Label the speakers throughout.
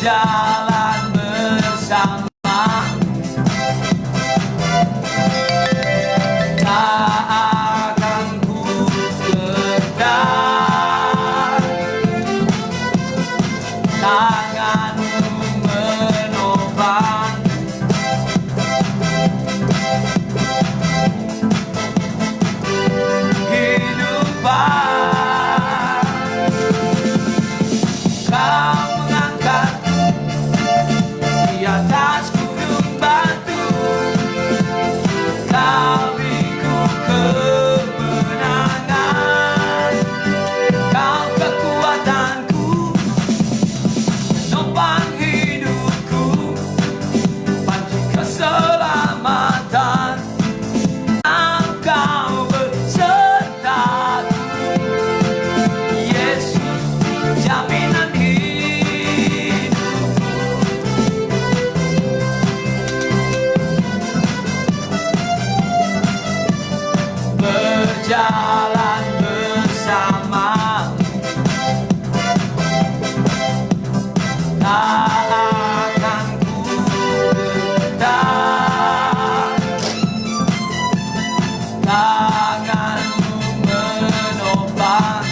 Speaker 1: berjalan bersama. Tak akan ku kedar, tanganmu menopang. Jalan bersama, tak akan ku kedar, tanganmu menopang.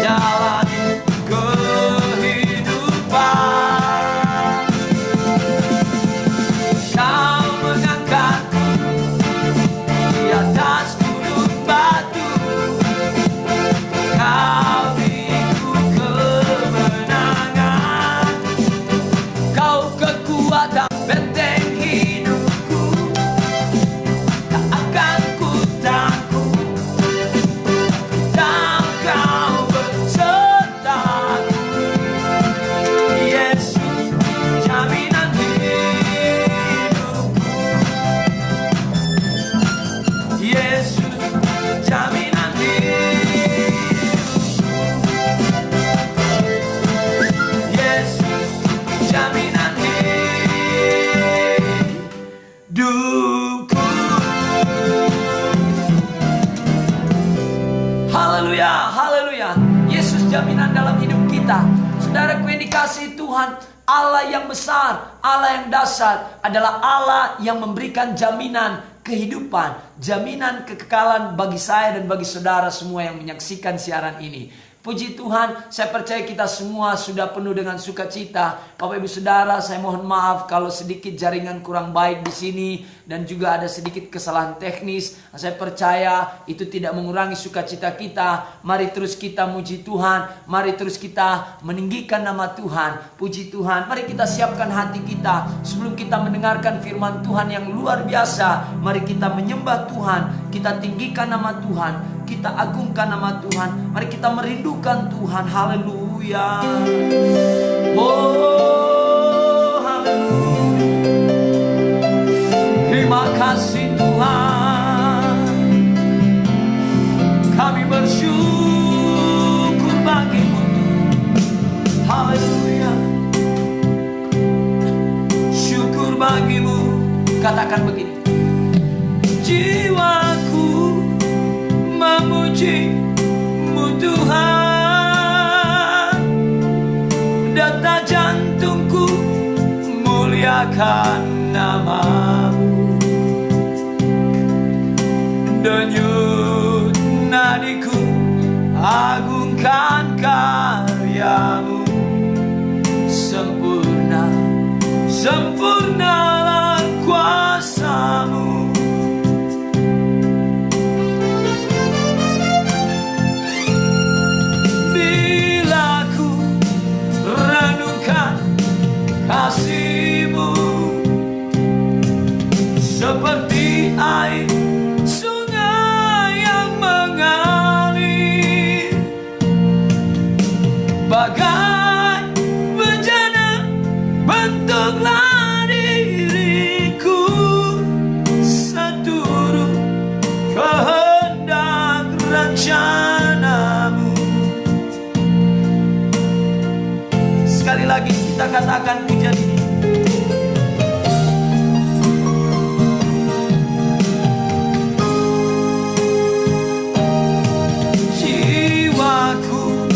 Speaker 1: Jalani kehidupan, kau mengangkat di atas gunung batu, kau beriku kemenangan, kau kekuatan benteng hidupku, tak akan ku takut, dan kau bersertaku. Yesus, jaminan hidupku. Yesus, jaminan hidupku. Yesus, jaminan hidupku. Haleluya, haleluya. Yesus jaminan dalam hidup kita. Saudaraku yang dikasihi Tuhan, Allah yang besar, Allah yang dasar adalah Allah yang memberikan jaminan kehidupan, jaminan kekekalan bagi saya dan bagi saudara semua yang menyaksikan siaran ini. Puji Tuhan, saya percaya kita semua sudah penuh dengan sukacita. Bapak Ibu Saudara, saya mohon maaf kalau sedikit jaringan kurang baik di sini dan juga ada sedikit kesalahan teknis. Saya percaya itu tidak mengurangi sukacita kita. Mari terus kita muji Tuhan, mari terus kita meninggikan nama Tuhan. Puji Tuhan, mari kita siapkan hati kita sebelum kita mendengarkan firman Tuhan yang luar biasa. Mari kita menyembah Tuhan, kita tinggikan nama Tuhan, kita agungkan nama Tuhan. Mari kita merindukan Tuhan. Haleluya. Oh, haleluya. Terima kasih Tuhan. Kami bersyukur bagi-Mu. Haleluya. Syukur bagi-Mu. Katakan begini. Jiwaku memuji-Mu Tuhan, detak jantungku muliakan nama-Mu, denyut nadiku agungkan karya-Mu. Sempurna, sempurnalah kuasa-Mu. Kasih-Mu seperti air sungai yang mengalir, bagai bejana bentuklah diriku, seturut kehendak rencana-Mu. Sekali lagi kita katakan pujian ini. Jiwaku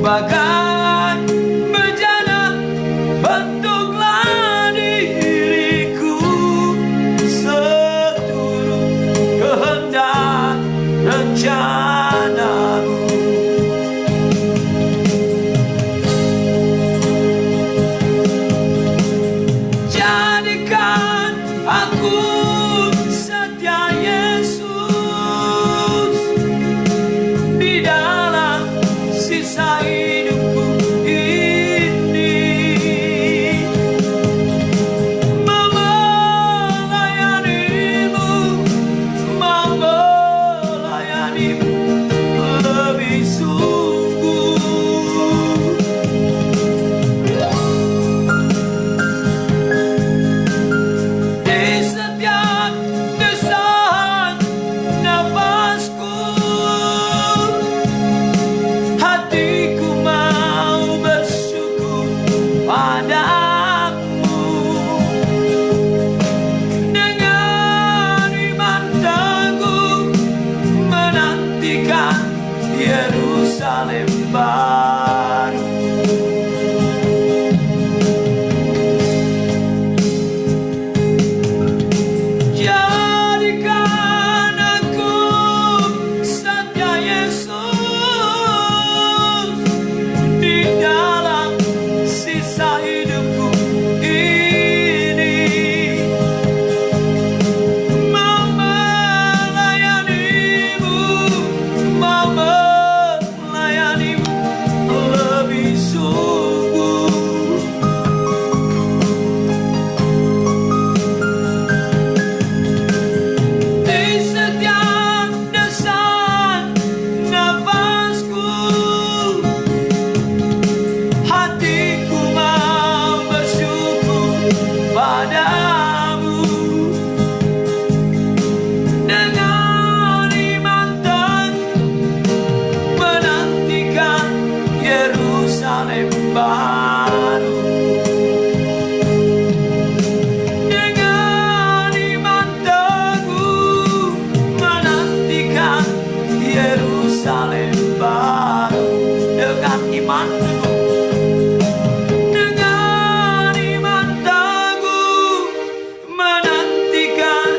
Speaker 1: bagai bejana, bentuklah diriku seturut kehendak rencanamu. Jadikan aku setia Yesus di dalam sisa hidupku ini, melayanimu, melayanimu lebih sungguh. Di setiap desahan nafasku, hatiku mau bersyukur padamu. Dengan iman teguh menantikan Yerusalem baru. Jadikan aku setia Yesus di dalam sisa hidupku ini, mau melayanimu, mau melayanimu lebih sungguh. Di setiap desahan nafasku, hatiku mau bersyukur padamu. Dengan iman teguh menantikan Yerusalem baru. Dengan iman teguh menantikan Yerusalem baru. Dengan iman teguh, dengan iman teguh menantikan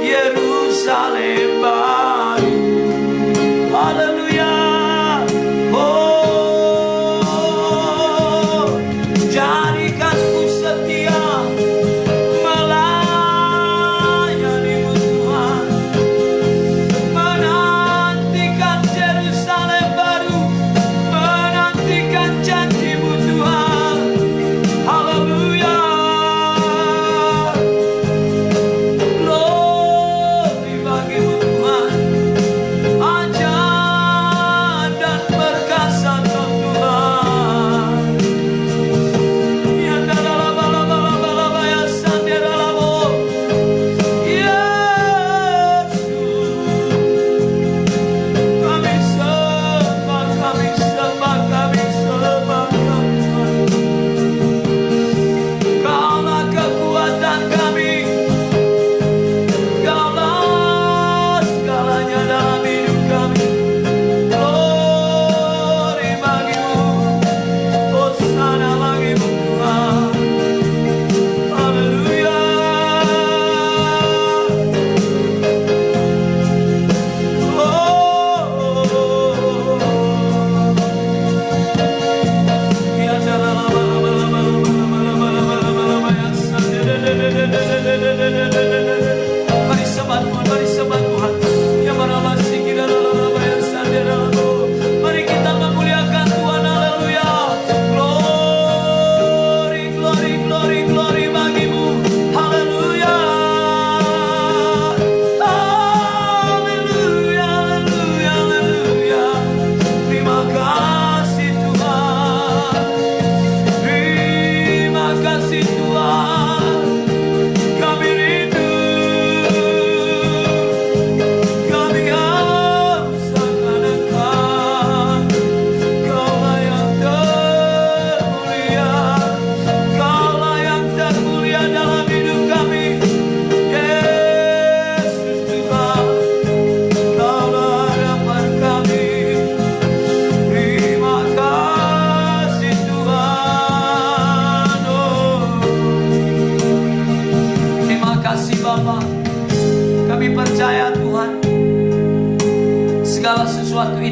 Speaker 1: Yerusalem baru. Haleluya. Oh,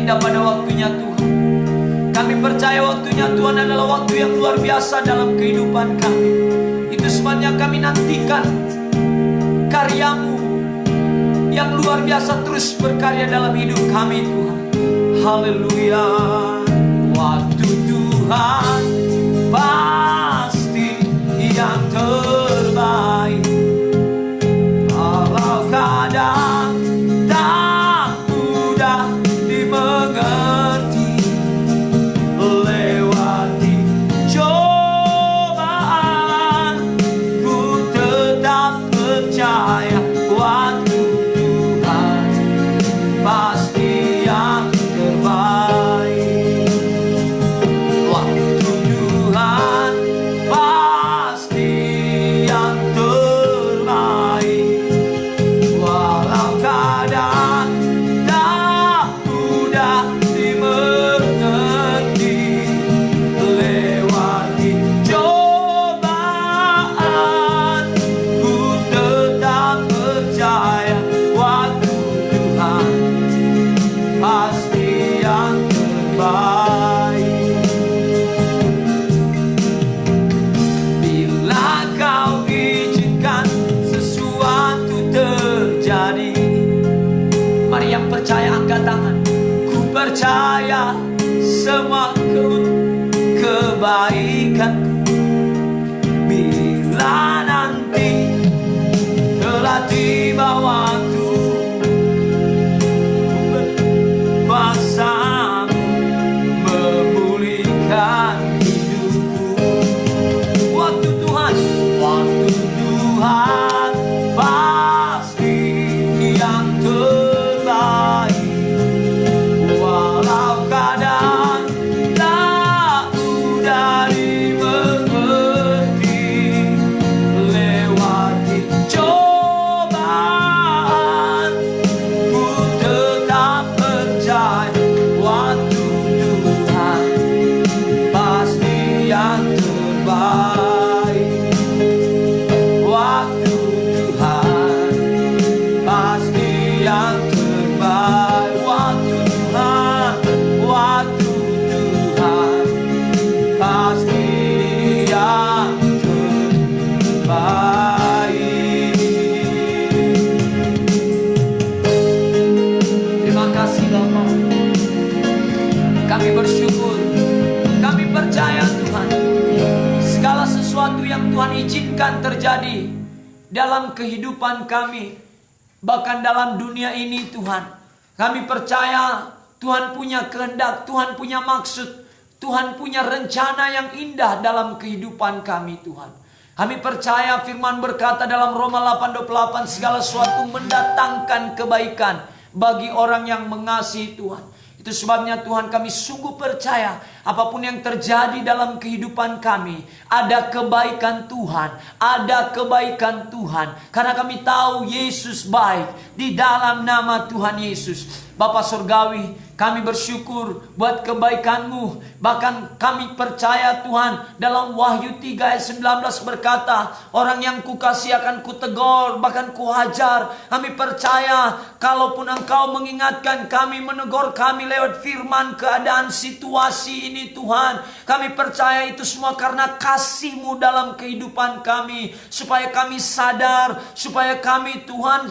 Speaker 1: indah pada waktunya Tuhan. Kami percaya waktunya Tuhan adalah waktu yang luar biasa dalam kehidupan kami. Itu sebabnya kami nantikan karya-Mu yang luar biasa terus berkarya dalam hidup kami Tuhan. Haleluya. Waktu Tuhan pasti yang terbaik. Walau kadang tak mudah dimengerti, lewati cobaan ku tetap percaya waktu Tuhan pasti yang terbaik. Waktu Tuhan pasti yang terbaik. Walau kadang tak mudah dimengerti, lewati cobaan ku tetap percaya waktu Tuhan pasti yang terbaik. Bila Kau izinkan sesuatu terjadi, mari yang percaya angkat tangan. Ku percaya semua kebaikan. Bila nanti telah tiba waktu, kuasa-Mu memulihkan hidupku. Waktu Tuhan pasti yang terbaik. Walau kadang tak mudah dimengerti, lewati cobaan ku tetap percaya waktu Tuhan pasti yang terbaik. Waktu Tuhan pasti yang terbaik. Waktu Tuhan pasti yang terbaik. Terima kasih Bapa. Kami bersyukur, kami percaya Tuhan, segala sesuatu yang Tuhan izinkan terjadi dalam kehidupan kami, bahkan dalam dunia ini Tuhan, kami percaya Tuhan punya kehendak, Tuhan punya maksud, Tuhan punya rencana yang indah dalam kehidupan kami Tuhan. Kami percaya firman berkata dalam Roma 8:28, segala sesuatu mendatangkan kebaikan bagi orang yang mengasihi Tuhan. Itu sebabnya Tuhan kami sungguh percaya apapun yang terjadi dalam kehidupan kami, ada kebaikan Tuhan, ada kebaikan Tuhan. Karena kami tahu Yesus baik di dalam nama Tuhan Yesus. Bapa Surgawi, kami bersyukur buat kebaikan-Mu. Bahkan kami percaya Tuhan, dalam Wahyu 3 ayat 19 berkata, orang yang kukasihi akan kutegur, bahkan kuhajar. Kami percaya kalaupun Engkau mengingatkan kami, menegur kami lewat firman, keadaan, situasi ini Tuhan, kami percaya itu semua karena kasih-Mu dalam kehidupan kami, supaya kami sadar, supaya kami Tuhan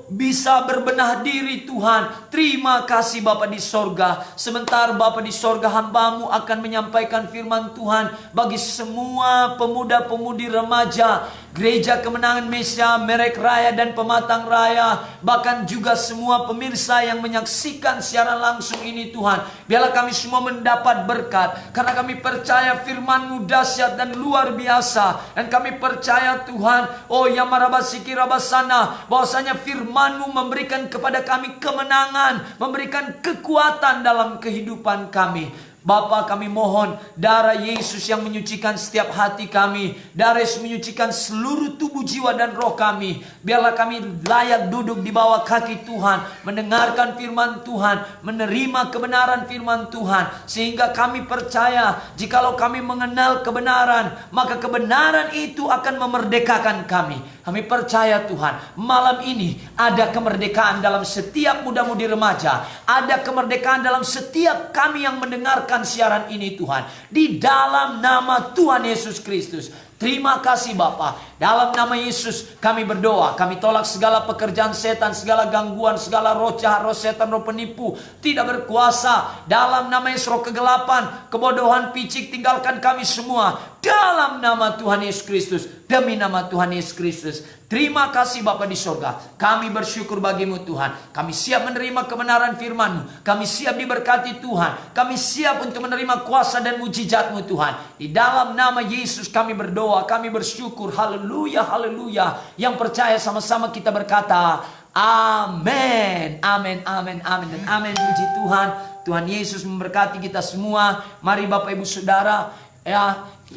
Speaker 1: bisa berbenah diri Tuhan. Terima kasih Bapa di sorga. Sebentar Bapa di sorga, hamba-Mu akan menyampaikan firman Tuhan bagi semua pemuda-pemudi remaja Gereja Kemenangan Mesya, Merek Raya dan Pematang Raya, bahkan juga semua pemirsa yang menyaksikan siaran langsung ini Tuhan. Biarlah kami semua mendapat berkat, karena kami percaya firman-Mu dahsyat dan luar biasa. Dan kami percaya Tuhan, oh ya marabasiki rabasana, bahwasanya firman-Mu memberikan kepada kami kemenangan, memberikan kekuatan dalam kehidupan kami. Bapa, kami mohon darah Yesus yang menyucikan setiap hati kami. Darah Yesus menyucikan seluruh tubuh, jiwa, dan roh kami. Biarlah kami layak duduk di bawah kaki Tuhan, mendengarkan firman Tuhan, menerima kebenaran firman Tuhan. Sehingga kami percaya, jikalau kami mengenal kebenaran, maka kebenaran itu akan memerdekakan kami. Kami percaya Tuhan, malam ini ada kemerdekaan dalam setiap muda-mudi remaja. Ada kemerdekaan dalam setiap kami yang mendengarkan siaran ini Tuhan. Di dalam nama Tuhan Yesus Kristus. Terima kasih Bapa. Dalam nama Yesus kami berdoa. Kami tolak segala pekerjaan setan, segala gangguan, segala roh jahat, roh setan, roh penipu tidak berkuasa. Dalam nama Yesus, roh kegelapan, kebodohan, picik, tinggalkan kami semua. Dalam nama Tuhan Yesus Kristus. Demi nama Tuhan Yesus Kristus. Terima kasih Bapa di sorga. Kami bersyukur bagimu Tuhan. Kami siap menerima kebenaran firman-Mu. Kami siap diberkati Tuhan. Kami siap untuk menerima kuasa dan mujizat-Mu Tuhan. Di dalam nama Yesus kami berdoa. Kami bersyukur. Haleluya, haleluya. Yang percaya sama-sama kita berkata, amin, amin, amin, amin, dan amin. Puji Tuhan. Tuhan Yesus memberkati kita semua. Mari Bapak Ibu Saudara,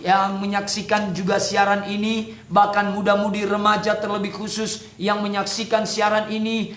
Speaker 1: yang menyaksikan juga siaran ini, bahkan muda-mudi remaja terlebih khusus yang menyaksikan siaran ini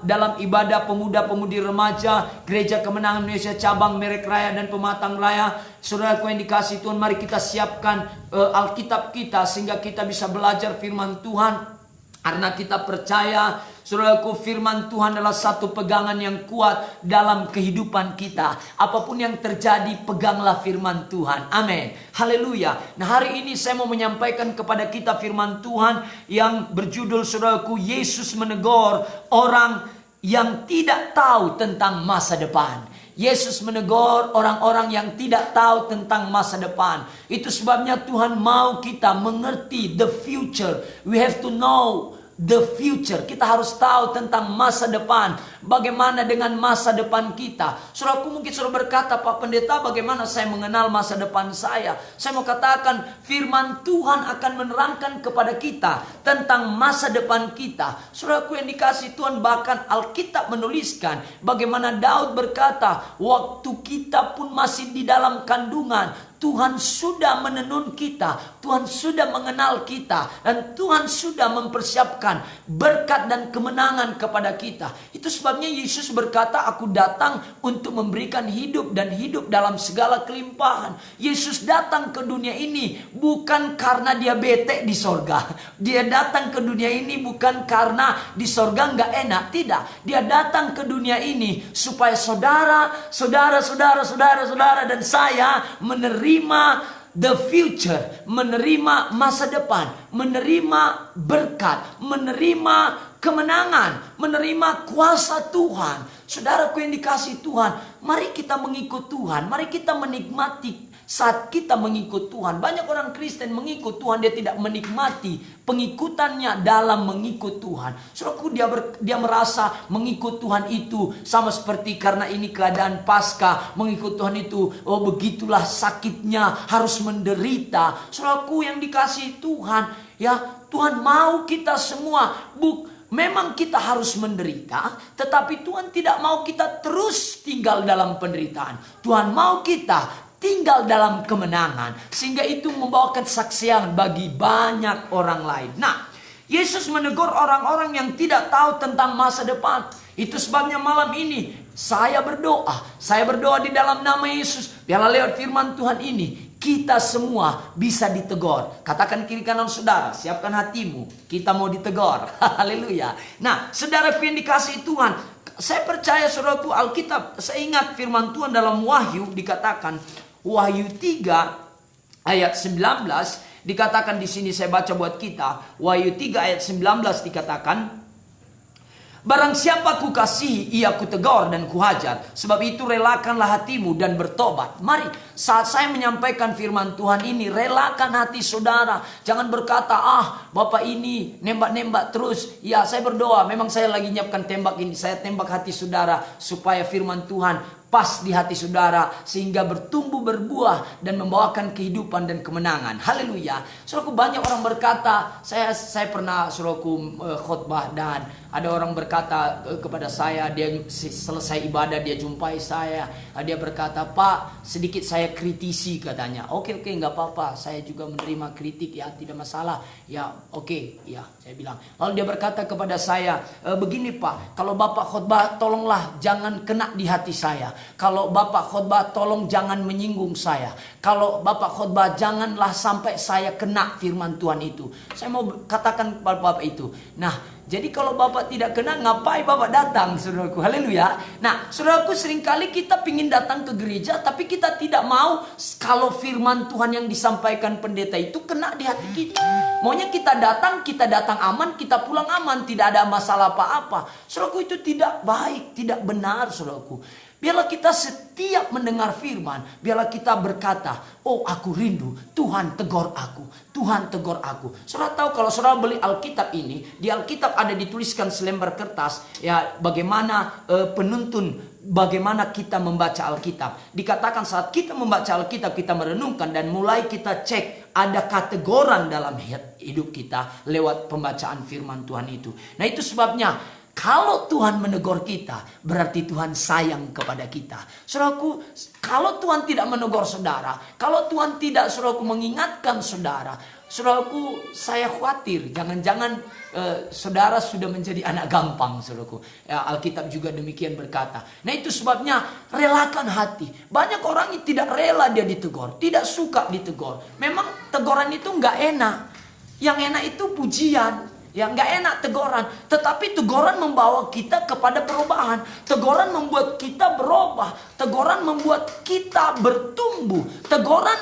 Speaker 1: dalam ibadah pemuda-pemudi remaja Gereja Kemenangan Indonesia Cabang Merek Raya dan Pematang Raya. Saudaraku yang dikasihi Tuhan, mari kita siapkan Alkitab kita sehingga kita bisa belajar firman Tuhan. Karena kita percaya, saudaraku, firman Tuhan adalah satu pegangan yang kuat dalam kehidupan kita. Apapun yang terjadi, peganglah firman Tuhan. Amin. Haleluya. Nah, hari ini saya mau menyampaikan kepada kita firman Tuhan yang berjudul, saudaraku, Yesus menegur orang yang tidak tahu tentang masa depan. Yesus menegur orang-orang yang tidak tahu tentang masa depan. Itu sebabnya Tuhan mau kita mengerti the future. We have to know the future. Kita harus tahu tentang masa depan. Bagaimana dengan masa depan kita? Saudaraku, mungkin saudara berkata, Pak Pendeta, bagaimana saya mengenal masa depan saya? Saya mau katakan, firman Tuhan akan menerangkan kepada kita tentang masa depan kita. Saudaraku yang dikasihi Tuhan, bahkan Alkitab menuliskan bagaimana Daud berkata, waktu kita pun masih di dalam kandungan, Tuhan sudah menenun kita, Tuhan sudah mengenal kita, dan Tuhan sudah mempersiapkan berkat dan kemenangan kepada kita. Itu sebabnya Yesus berkata, aku datang untuk memberikan hidup dan hidup dalam segala kelimpahan. Yesus datang ke dunia ini bukan karena dia bete di sorga. Dia datang ke dunia ini bukan karena di sorga nggak enak. Tidak. Dia datang ke dunia ini supaya saudara dan saya menerima the future, menerima masa depan, menerima berkat, menerima kemenangan, menerima kuasa Tuhan. Saudaraku yang dikasihi Tuhan, mari kita mengikut Tuhan, mari kita menikmati saat kita mengikut Tuhan. Banyak orang Kristen mengikut Tuhan, dia tidak menikmati pengikutannya dalam mengikut Tuhan. Saudaraku, dia merasa mengikut Tuhan itu sama seperti karena ini keadaan Paskah, mengikut Tuhan itu, oh begitulah sakitnya, harus menderita. Saudaraku yang dikasihi Tuhan, Tuhan mau kita semua memang kita harus menderita, tetapi Tuhan tidak mau kita terus tinggal dalam penderitaan. Tuhan mau kita tinggal dalam kemenangan, sehingga itu membawa kesaksian bagi banyak orang lain. Nah, Yesus menegur orang-orang yang tidak tahu tentang masa depan. Itu sebabnya malam ini saya berdoa di dalam nama Yesus. Biarlah lewat firman Tuhan ini kita semua bisa ditegur. Katakan kiri kanan saudara, siapkan hatimu, kita mau ditegur. Haleluya. Nah, saudaraku yang dikasihi Tuhan, saya percaya saudaraku, Alkitab, saya ingat firman Tuhan dalam Wahyu dikatakan, Wahyu 3 ayat 19 dikatakan di sini, saya baca buat kita. Wahyu 3 ayat 19 dikatakan, barang siapa kukasihi, ia kutegur dan kuhajar. Sebab itu relakanlah hatimu dan bertobat. Mari, saat saya menyampaikan firman Tuhan ini, relakan hati saudara. Jangan berkata, Bapak ini nembak-nembak terus. Ya, saya berdoa, memang saya lagi nyiapkan tembak ini. Saya tembak hati saudara supaya firman Tuhan pas di hati saudara sehingga bertumbuh berbuah dan membawakan kehidupan dan kemenangan. Haleluya. Saudaraku, banyak orang berkata, saya pernah saudaraku khotbah dan ada orang berkata kepada saya, dia selesai ibadah dia jumpai saya, dia berkata, "Pak, sedikit saya kritisi," katanya. Oke, nggak apa-apa, saya juga menerima kritik ya, tidak masalah. Ya, oke, ya, saya bilang. Lalu dia berkata kepada saya, "Begini Pak, kalau Bapak khotbah tolonglah jangan kena di hati saya. Kalau Bapak khotbah tolong jangan menyinggung saya. Kalau Bapak khotbah janganlah sampai saya kena firman Tuhan itu." Saya mau katakan kepada Bapak itu. Nah, jadi kalau Bapak tidak kena, ngapain Bapak datang, saudaraku? Haleluya. Nah, saudaraku, seringkali kita ingin datang ke gereja, tapi kita tidak mau kalau firman Tuhan yang disampaikan pendeta itu kena di hati kita. Maunya kita datang aman, kita pulang aman, tidak ada masalah apa-apa. Saudaraku, itu tidak baik, tidak benar, saudaraku. Biarlah kita setiap mendengar firman, biarlah kita berkata, "Oh, aku rindu, Tuhan tegur aku, Tuhan tegur aku." Saudara tahu kalau saudara beli Alkitab ini, di Alkitab ada dituliskan selembar kertas, ya, bagaimana penuntun, bagaimana kita membaca Alkitab. Dikatakan saat kita membaca Alkitab, kita merenungkan dan mulai kita cek ada kategoran dalam hidup kita lewat pembacaan firman Tuhan itu. Nah, itu sebabnya kalau Tuhan menegur kita, berarti Tuhan sayang kepada kita. Saudaraku, kalau Tuhan tidak menegur saudara, kalau Tuhan tidak, saudaraku, mengingatkan saudara, saudaraku, saya khawatir jangan-jangan saudara sudah menjadi anak gampang, saudaraku. Ya, Alkitab juga demikian berkata. Nah, itu sebabnya relakan hati. Banyak orang yang tidak rela dia ditegur, tidak suka ditegur. Memang teguran itu nggak enak. Yang enak itu pujian. Ya, nggak enak teguran, tetapi teguran membawa kita kepada perubahan. Teguran membuat kita berubah. Teguran membuat kita bertumbuh. Teguran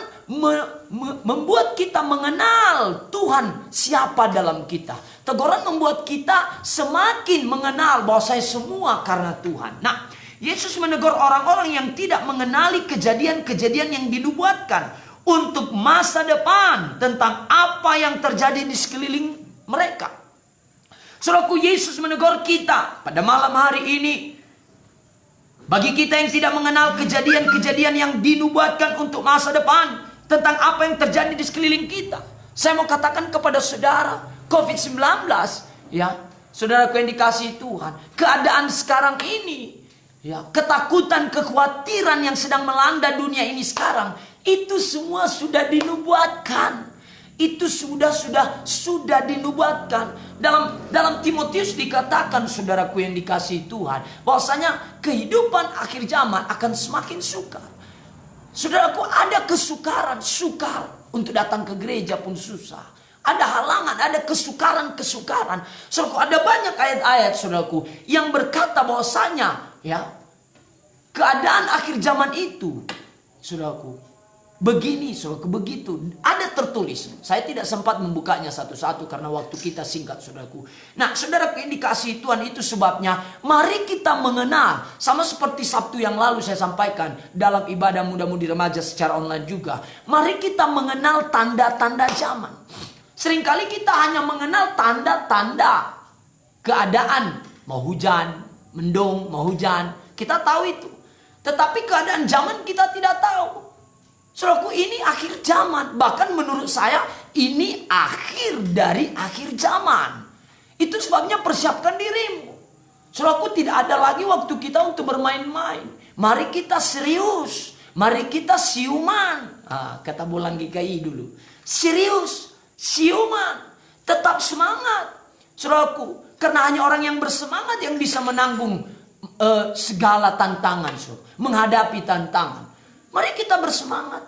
Speaker 1: membuat kita mengenal Tuhan siapa dalam kita. Teguran membuat kita semakin mengenal bahwa saya semua karena Tuhan. Nah, Yesus menegur orang-orang yang tidak mengenali kejadian-kejadian yang dinubuatkan untuk masa depan tentang apa yang terjadi di sekeliling mereka. Saudaraku, Yesus menegur kita pada malam hari ini. Bagi kita yang tidak mengenal kejadian-kejadian yang dinubuatkan untuk masa depan tentang apa yang terjadi di sekeliling kita, saya mau katakan kepada saudara, COVID-19, ya, saudaraku yang dikasihi Tuhan, keadaan sekarang ini, ya, ketakutan, kekhawatiran yang sedang melanda dunia ini sekarang, itu semua sudah dinubuatkan. Itu sudah dinubuatkan. Dalam Timotius dikatakan, saudaraku yang dikasihi Tuhan, bahwasanya kehidupan akhir zaman akan semakin sukar. Saudaraku, ada sukar untuk datang ke gereja pun susah. Ada halangan, ada kesukaran. Saudaraku, ada banyak ayat-ayat, saudaraku, yang berkata bahwasanya, ya, keadaan akhir zaman itu, saudaraku, begini, saudaraku, begitu. Ada tertulis. Saya tidak sempat membukanya satu-satu karena waktu kita singkat, saudaraku. Nah, saudaraku yang dikasihi Tuhan, itu sebabnya mari kita mengenal. Sama seperti Sabtu yang lalu saya sampaikan dalam ibadah muda-mudi remaja secara online juga. Mari kita mengenal tanda-tanda zaman. Seringkali kita hanya mengenal tanda-tanda keadaan. Mau hujan, mendung, mau hujan. Kita tahu itu. Tetapi keadaan zaman kita tidak tahu. Saudaraku, ini akhir zaman. Bahkan menurut saya ini akhir dari akhir zaman. Itu sebabnya persiapkan dirimu. Saudaraku, tidak ada lagi waktu kita untuk bermain-main. Mari kita serius. Mari kita siuman. Kata Bolang GKI dulu. Serius, siuman. Tetap semangat. Saudaraku, karena hanya orang yang bersemangat yang bisa menanggung segala tantangan. Menghadapi tantangan. Mari kita bersemangat.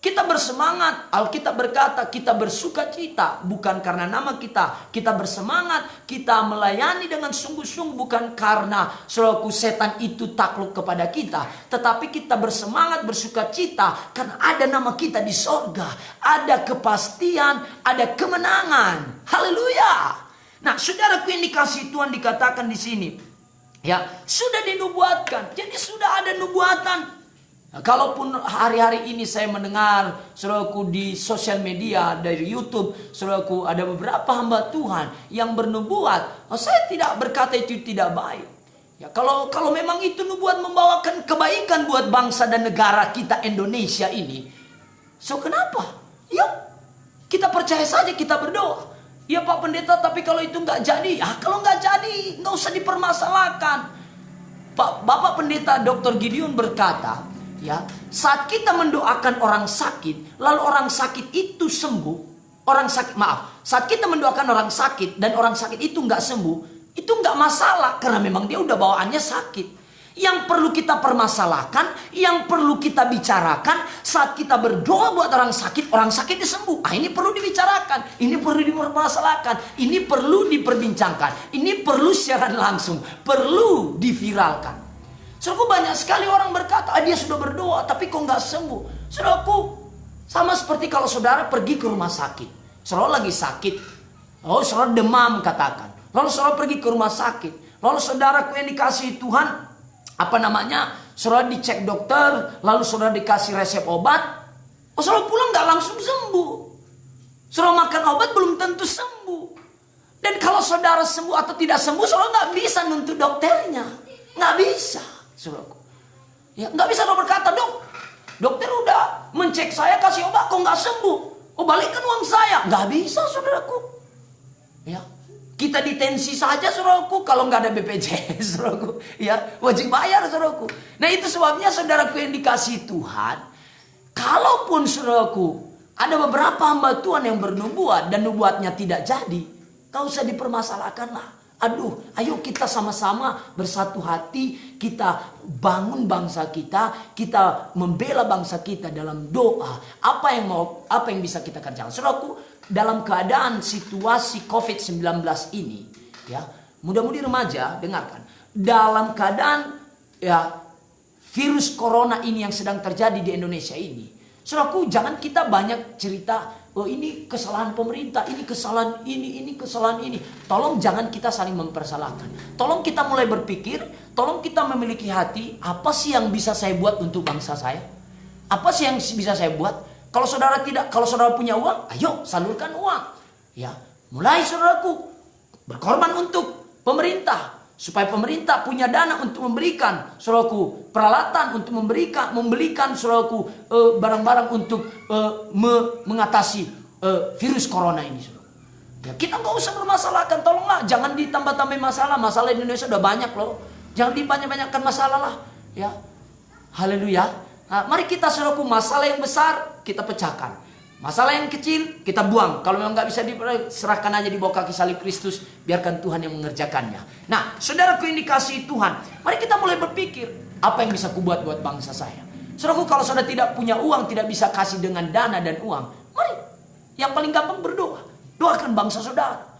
Speaker 1: Kita bersemangat. Alkitab berkata kita bersuka cita. Bukan karena nama kita. Kita bersemangat. Kita melayani dengan sungguh-sungguh. Bukan karena saudaraku setan itu takluk kepada kita. Tetapi kita bersemangat, bersuka cita. Karena ada nama kita di sorga. Ada kepastian. Ada kemenangan. Haleluya. Nah, saudaraku yang dikasihi Tuhan, dikatakan di sini, ya, sudah dinubuatkan. Jadi sudah ada nubuatan. Nah, kalaupun hari-hari ini saya mendengar, saudaraku, di sosial media, dari YouTube, saudaraku, ada beberapa hamba Tuhan yang bernubuat. Saya tidak berkata itu tidak baik. Ya, kalau memang itu nubuat membawakan kebaikan buat bangsa dan negara kita Indonesia ini, so kenapa? Yuk, kita percaya saja, kita berdoa. Ya Pak Pendeta, tapi kalau itu nggak jadi, kalau nggak jadi, nggak usah dipermasalahkan. Bapak Pendeta Dr. Gideon berkata, ya, saat kita mendoakan orang sakit, lalu orang sakit itu sembuh, saat kita mendoakan orang sakit dan orang sakit itu nggak sembuh, itu nggak masalah karena memang dia udah bawaannya sakit. Yang perlu kita permasalahkan, yang perlu kita bicarakan saat kita berdoa buat orang sakit itu sembuh. Ini perlu dibicarakan, ini perlu dipermasalahkan, ini perlu diperbincangkan, ini perlu siaran langsung, perlu diviralkan. Saudaraku, banyak sekali orang berkata, dia sudah berdoa tapi kok nggak sembuh. Saudaraku, sama seperti kalau saudara pergi ke rumah sakit, saudara lagi sakit, saudara demam katakan. Lalu saudara pergi ke rumah sakit. Lalu saudaraku yang dikasihi Tuhan, saudara dicek dokter, lalu saudara dikasih resep obat. Saudara pulang gak langsung sembuh. Saudara makan obat belum tentu sembuh. Dan kalau saudara sembuh atau tidak sembuh, saudara gak bisa nuntut dokternya. Gak bisa, saudaraku. Ya, gak bisa saudara berkata, dokter udah mencek saya, kasih obat, kok gak sembuh. Balikan uang saya. Gak bisa, saudaraku. Ya. Kita ditensi saja, saudaraku, kalau nggak ada BPJS, saudaraku, ya wajib bayar, saudaraku. Nah itu sebabnya, saudaraku yang dikasihi Tuhan, kalaupun saudaraku ada beberapa hamba Tuhan yang bernubuat dan nubuatnya tidak jadi, gak usah dipermasalahkan lah. Ayo kita sama-sama bersatu hati, kita bangun bangsa kita membela bangsa kita dalam doa. Apa yang bisa kita kerjakan, saudaraku? Dalam keadaan situasi COVID-19 ini, ya, mudah-mudi remaja dengarkan, dalam keadaan ya virus corona ini yang sedang terjadi di Indonesia ini, saudaraku, jangan kita banyak cerita, ini kesalahan pemerintah, ini kesalahan ini kesalahan ini. Tolong jangan kita saling mempersalahkan. Tolong kita mulai berpikir, tolong kita memiliki hati, apa sih yang bisa saya buat untuk bangsa saya? Apa sih yang bisa saya buat? Kalau saudara punya uang, ayo salurkan uang. Ya, mulai saudaraku berkorban untuk pemerintah supaya pemerintah punya dana untuk memberikan saudaraku peralatan, untuk membelikan saudaraku barang-barang untuk mengatasi virus corona ini, saudara. Ya, kita nggak usah bermasalahkan, tolonglah jangan ditambah-tambah masalah Indonesia udah banyak loh. Jangan dibanyak-banyakkan masalah lah. Ya, haleluya. Nah, mari kita, saudaraku, masalah yang besar kita pecahkan, masalah yang kecil kita buang. Kalau memang nggak bisa diserahkan aja di bawah kaki salib Kristus, biarkan Tuhan yang mengerjakannya. Nah, saudaraku yang dikasihi Tuhan, mari kita mulai berpikir, apa yang bisa kubuat buat bangsa saya. Saudaraku, kalau saudara tidak punya uang, tidak bisa kasih dengan dana dan uang, mari yang paling gampang berdoa. Doakan bangsa saudara.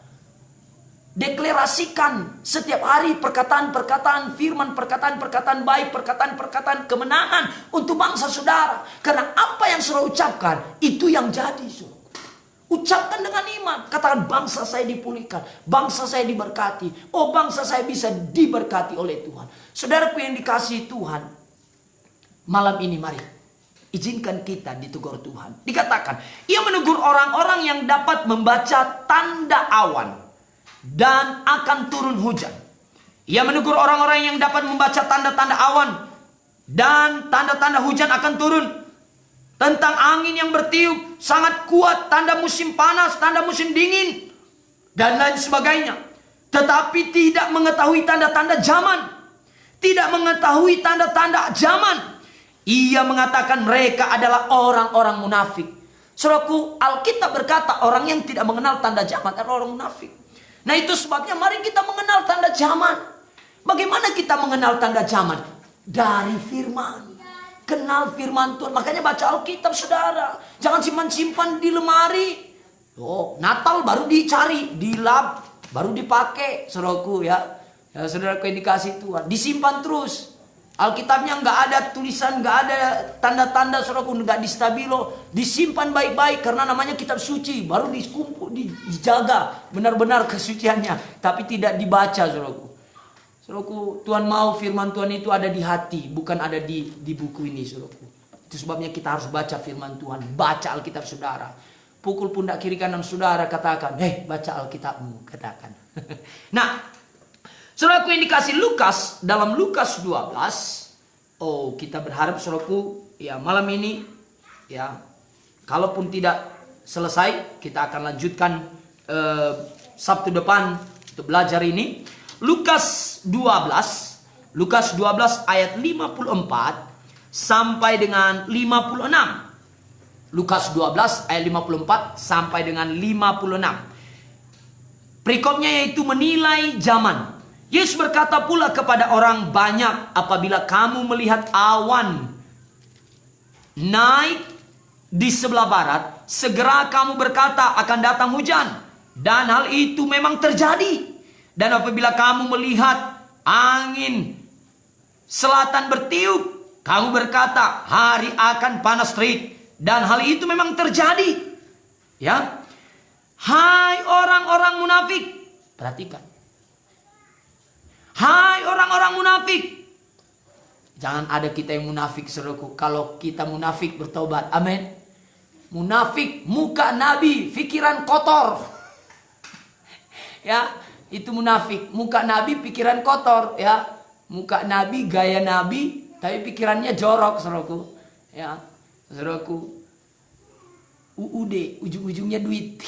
Speaker 1: Deklarasikan setiap hari perkataan-perkataan firman, perkataan-perkataan baik, perkataan-perkataan kemenangan untuk bangsa saudara. Karena apa yang saudara ucapkan, itu yang jadi, saudara. Ucapkan dengan iman. Katakan, bangsa saya dipulihkan, bangsa saya diberkati. Bangsa saya bisa diberkati oleh Tuhan. Saudaraku yang dikasihi Tuhan, malam ini mari izinkan kita ditegur Tuhan. Dikatakan, ia menegur orang-orang yang dapat membaca tanda awan dan akan turun hujan. Ia menegur orang-orang yang dapat membaca tanda-tanda awan dan tanda-tanda hujan akan turun. Tentang angin yang bertiup sangat kuat, tanda musim panas, tanda musim dingin, dan lain sebagainya. Tetapi tidak mengetahui tanda-tanda zaman. Tidak mengetahui tanda-tanda zaman. Ia mengatakan mereka adalah orang-orang munafik. Saudaraku, Alkitab berkata orang yang tidak mengenal tanda zaman adalah orang munafik. Nah itu sebabnya mari kita mengenal tanda zaman. Bagaimana kita mengenal tanda zaman? Dari firman. Kenal firman Tuhan. Makanya baca Alkitab, saudara. Jangan simpan-simpan di lemari. Natal baru dicari. Di lab baru dipakai. Saudaraku ya. Saudaraku yang dikasih Tuhan. Disimpan terus. Alkitabnya nggak ada tulisan, nggak ada tanda-tanda, saudaraku, nggak di stabilo, disimpan baik-baik karena namanya kitab suci, baru dikumpul, dijaga benar-benar kesuciannya, tapi tidak dibaca, saudaraku. Saudaraku, Tuhan mau firman Tuhan itu ada di hati, bukan ada di buku ini, saudaraku. Itu sebabnya kita harus baca firman Tuhan, baca Alkitab saudara. Pukul pundak kiri kanan saudara, katakan, baca Alkitabmu, katakan. Nah, Saudaraku yang dikasih Lukas, dalam Lukas 12, oh kita berharap saudaraku, ya malam ini, ya kalaupun tidak selesai, kita akan lanjutkan Sabtu depan untuk belajar ini. Lukas 12 ayat 54 sampai dengan 56. Lukas 12 ayat 54 sampai dengan 56. Perikopnya yaitu menilai zaman. Yesus berkata pula kepada orang banyak, apabila kamu melihat awan naik di sebelah barat, segera kamu berkata akan datang hujan. Dan hal itu memang terjadi. Dan apabila kamu melihat angin selatan bertiup, kamu berkata hari akan panas terik. Dan hal itu memang terjadi. Ya, hai orang-orang munafik, perhatikan. Hai orang-orang munafik. Jangan ada kita yang munafik, saudaraku. Kalau kita munafik bertobat, amin. Munafik, muka nabi, pikiran kotor. Ya, itu munafik. Muka nabi, pikiran kotor. Ya, muka nabi, gaya nabi, tapi pikirannya jorok, saudaraku. Ya, saudaraku. UUD, ujung-ujungnya duit.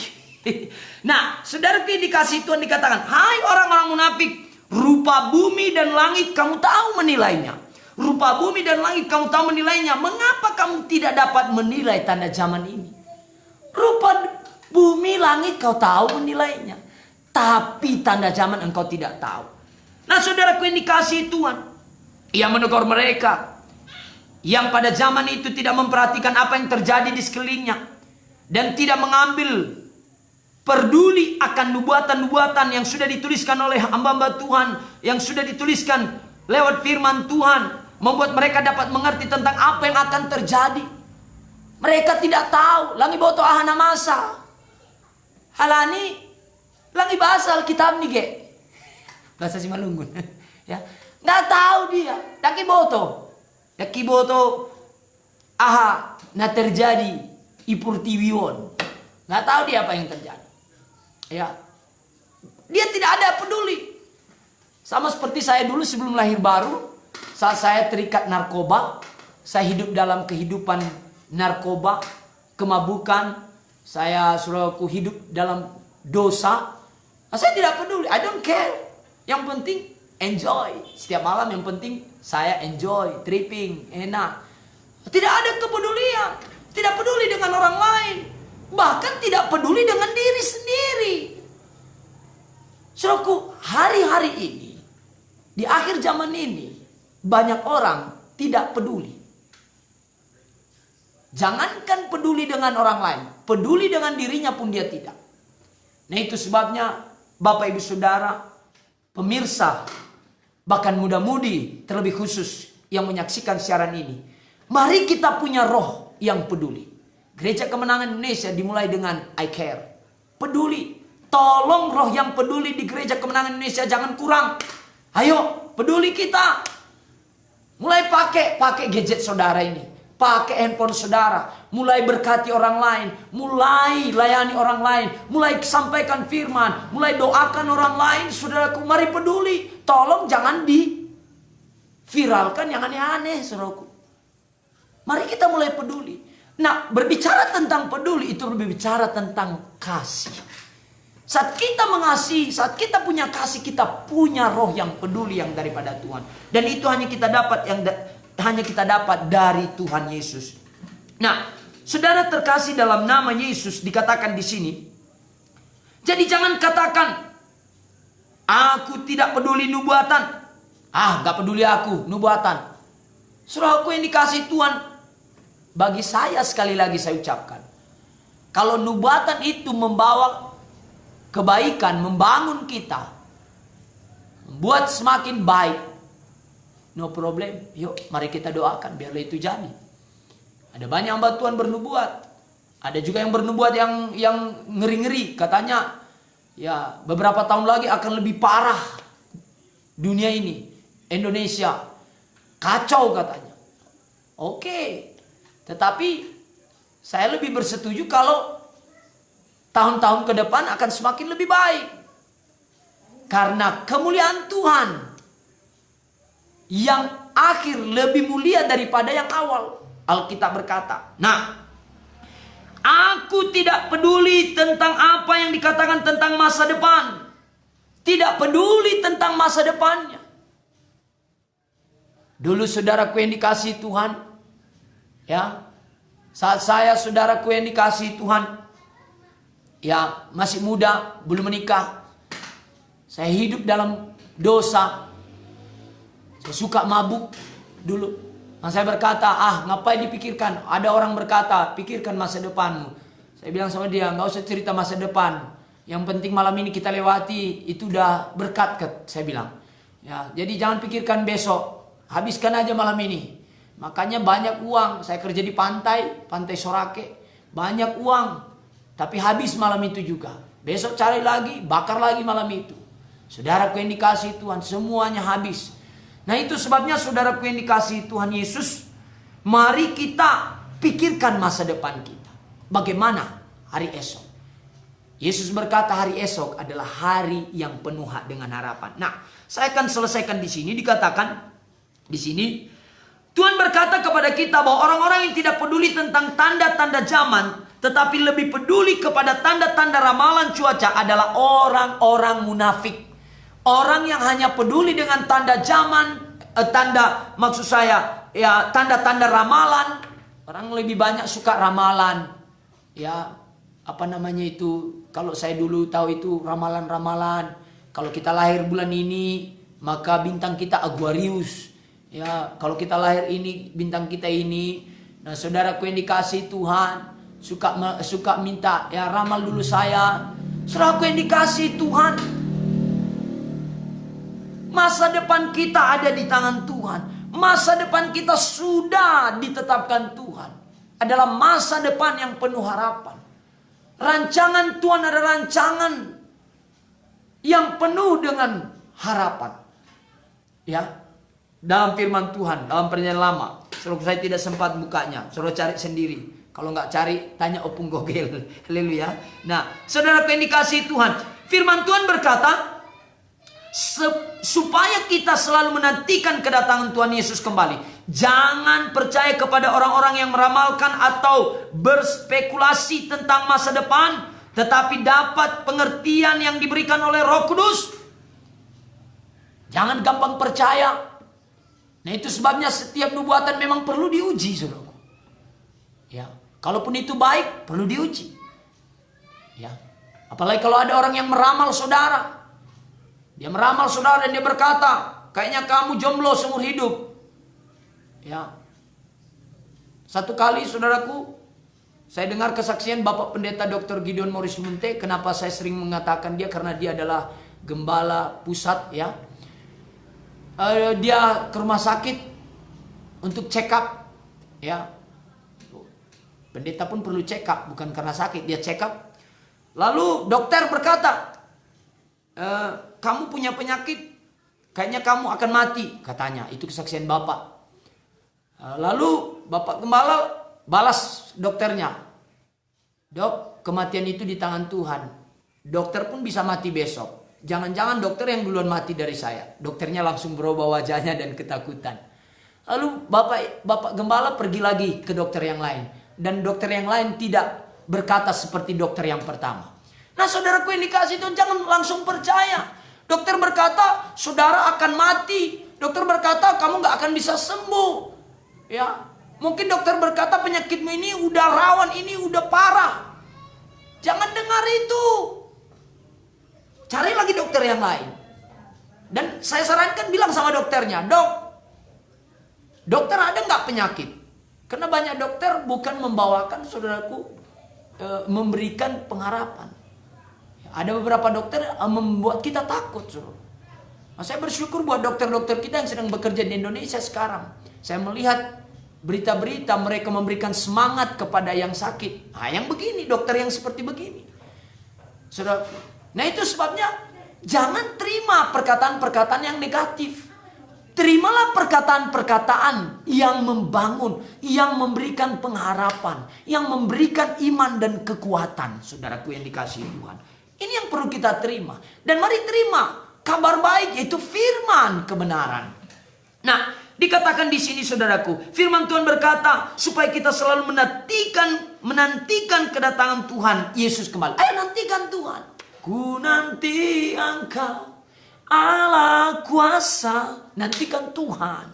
Speaker 1: Nah, saudaraku dikasih Tuhan dikatakan, hai orang-orang munafik, rupa bumi dan langit kamu tahu menilainya. Rupa bumi dan langit kamu tahu menilainya. Mengapa kamu tidak dapat menilai tanda zaman ini? Rupa bumi langit kau tahu menilainya, tapi tanda zaman engkau tidak tahu. Nah saudaraku yang dikasihi Tuhan, ia menegur mereka yang pada zaman itu tidak memperhatikan apa yang terjadi di sekelilingnya, dan tidak mengambil peduli akan nubuatan-nubuatan yang sudah dituliskan oleh hamba-hamba Tuhan, yang sudah dituliskan lewat firman Tuhan, membuat mereka dapat mengerti tentang apa yang akan terjadi. Mereka tidak tahu. Langi boto ahana masa. Halani langi bahasa Alkitab nih ge. Bahasa Simalungun. Ya, nggak tahu dia. Daki boto aha na terjadi ipurtiwion. Nggak tahu dia apa yang terjadi. Ya, dia tidak ada peduli. Sama seperti saya dulu sebelum lahir baru, saat saya terikat narkoba, saya hidup dalam kehidupan narkoba, kemabukan, saya suruhku hidup dalam dosa. Nah, saya tidak peduli, I don't care. Yang penting enjoy. Setiap malam yang penting saya enjoy, tripping, enak. Tidak ada kepedulian, tidak peduli dengan orang lain, bahkan tidak peduli dengan diri sendiri. Suruhku, hari-hari ini, di akhir zaman ini, banyak orang tidak peduli. Jangankan peduli dengan orang lain, peduli dengan dirinya pun dia tidak. Nah itu sebabnya Bapak Ibu Saudara, pemirsa, bahkan muda-mudi terlebih khusus yang menyaksikan siaran ini, mari kita punya roh yang peduli. Gereja Kemenangan Indonesia dimulai dengan I care, peduli. Tolong roh yang peduli di Gereja Kemenangan Indonesia jangan kurang. Ayo peduli kita. Mulai pakai gadget saudara ini, pakai handphone saudara, mulai berkati orang lain, mulai layani orang lain, mulai sampaikan firman, mulai doakan orang lain. Saudaraku, mari peduli. Tolong jangan diviralkan yang aneh-aneh, saudaraku. Mari kita mulai peduli. Nah, berbicara tentang peduli itu berbicara tentang kasih. Saat kita mengasihi, saat kita punya kasih, kita punya roh yang peduli yang daripada Tuhan. Dan itu hanya kita dapat dari Tuhan Yesus. Nah, saudara terkasih dalam nama Yesus dikatakan di sini. Jadi jangan katakan, aku tidak peduli nubuatan. Gak peduli aku nubuatan. Saudaraku yang dikasih Tuhan, bagi saya sekali lagi saya ucapkan, kalau nubuatan itu membawa kebaikan, membangun kita, membuat semakin baik, no problem. Yuk mari kita doakan biarlah itu jadi. Ada banyak hamba Tuhan bernubuat. Ada juga yang bernubuat yang ngeri-ngeri. Katanya ya beberapa tahun lagi akan lebih parah dunia ini, Indonesia. Kacau katanya. Oke. Tetapi saya lebih bersetuju kalau tahun-tahun ke depan akan semakin lebih baik. Karena kemuliaan Tuhan yang akhir lebih mulia daripada yang awal. Alkitab berkata, nah, aku tidak peduli tentang apa yang dikatakan tentang masa depan. Tidak peduli tentang masa depannya. Dulu saudaraku yang dikasihi Tuhan, ya, saat saya saudaraku yang dikasihi Tuhan, ya, masih muda, belum menikah, saya hidup dalam dosa. Saya suka mabuk dulu. Nah, saya berkata, ngapain dipikirkan? Ada orang berkata, pikirkan masa depanmu. Saya bilang sama dia, nggak usah cerita masa depan. Yang penting malam ini kita lewati, itu udah berkat, saya bilang. Ya, jadi jangan pikirkan besok, habiskan aja malam ini. Makanya banyak uang, saya kerja di pantai Sorake, banyak uang, tapi habis malam itu juga. Besok cari lagi, bakar lagi malam itu. Saudaraku yang dikasihi Tuhan, semuanya habis. Nah, itu sebabnya saudaraku yang dikasihi Tuhan Yesus, mari kita pikirkan masa depan kita. Bagaimana hari esok? Yesus berkata hari esok adalah hari yang penuh dengan harapan. Nah, saya akan selesaikan di sini. Dikatakan di sini, Tuhan berkata kepada kita bahwa orang-orang yang tidak peduli tentang tanda-tanda zaman, tetapi lebih peduli kepada tanda-tanda ramalan cuaca adalah orang-orang munafik. Orang yang hanya peduli dengan tanda zaman, tanda-tanda ramalan. Orang lebih banyak suka ramalan. Ya, apa namanya itu? Kalau saya dulu tahu itu ramalan-ramalan. Kalau kita lahir bulan ini, maka bintang kita Aquarius. Ya, kalau kita lahir ini, bintang kita ini. Nah, saudaraku yang dikasihi Tuhan, suka minta, ya, ramal dulu saya. Saudaraku yang dikasihi Tuhan, masa depan kita ada di tangan Tuhan. Masa depan kita sudah ditetapkan Tuhan. Adalah masa depan yang penuh harapan. Rancangan Tuhan adalah rancangan yang penuh dengan harapan. Ya, dalam firman Tuhan, dalam Perjanjian Lama. Saudara, saya tidak sempat bukanya. Saudara cari sendiri. Kalau nggak cari, tanya Opung Gogel. Haleluya. Nah, saudara yang dikasihi Tuhan, firman Tuhan berkata, supaya kita selalu menantikan kedatangan Tuhan Yesus kembali. Jangan percaya kepada orang-orang yang meramalkan atau berspekulasi tentang masa depan, tetapi dapat pengertian yang diberikan oleh Roh Kudus. Jangan gampang percaya. Nah, itu sebabnya setiap nubuatan memang perlu diuji, saudara. Ya, kalaupun itu baik, perlu diuji. Ya, apalagi kalau ada orang yang meramal saudara. Dia meramal saudara dan dia berkata, kayaknya kamu jomblo seumur hidup. Ya. Satu kali, saudaraku, saya dengar kesaksian Bapak Pendeta Dr. Gideon Morris Munte. Kenapa saya sering mengatakan dia? Karena dia adalah gembala pusat, ya. Dia ke rumah sakit untuk check up, ya. Pendeta pun perlu check up, bukan karena sakit, dia check up. Lalu dokter berkata, kamu punya penyakit, kayaknya kamu akan mati, katanya. Itu kesaksian Bapak. Lalu Bapak Gembala balas dokternya, dok, kematian itu di tangan Tuhan. Dokter pun bisa mati besok. Jangan-jangan dokter yang duluan mati dari saya. Dokternya langsung berubah wajahnya dan ketakutan. Lalu Bapak Gembala pergi lagi ke dokter yang lain. Dan dokter yang lain tidak berkata seperti dokter yang pertama. Nah, saudaraku yang dikasihi Tuhan, jangan langsung percaya. Dokter berkata, saudara akan mati. Dokter berkata, kamu gak akan bisa sembuh. Ya, mungkin dokter berkata penyakitmu ini udah rawan, ini udah parah. Jangan dengar itu. Cari lagi dokter yang lain. Dan saya sarankan bilang sama dokternya, dok, dokter ada nggak penyakit? Karena banyak dokter bukan membawakan, saudaraku, memberikan pengharapan. Ada beberapa dokter membuat kita takut, saudara. Nah, saya bersyukur buat dokter-dokter kita yang sedang bekerja di Indonesia sekarang. Saya melihat berita-berita mereka memberikan semangat kepada yang sakit. Nah, yang begini, dokter yang seperti begini. Saudara, nah itu sebabnya jangan terima perkataan-perkataan yang negatif. Terimalah perkataan-perkataan yang membangun, yang memberikan pengharapan, yang memberikan iman dan kekuatan, saudaraku yang dikasihi Tuhan. Ini yang perlu kita terima. Dan mari terima kabar baik, yaitu firman kebenaran. Nah, dikatakan di sini saudaraku, firman Tuhan berkata supaya kita selalu menantikan kedatangan Tuhan Yesus kembali. Ayo nantikan Tuhan. Ku nanti Engkau Allah kuasa. Nantikan Tuhan.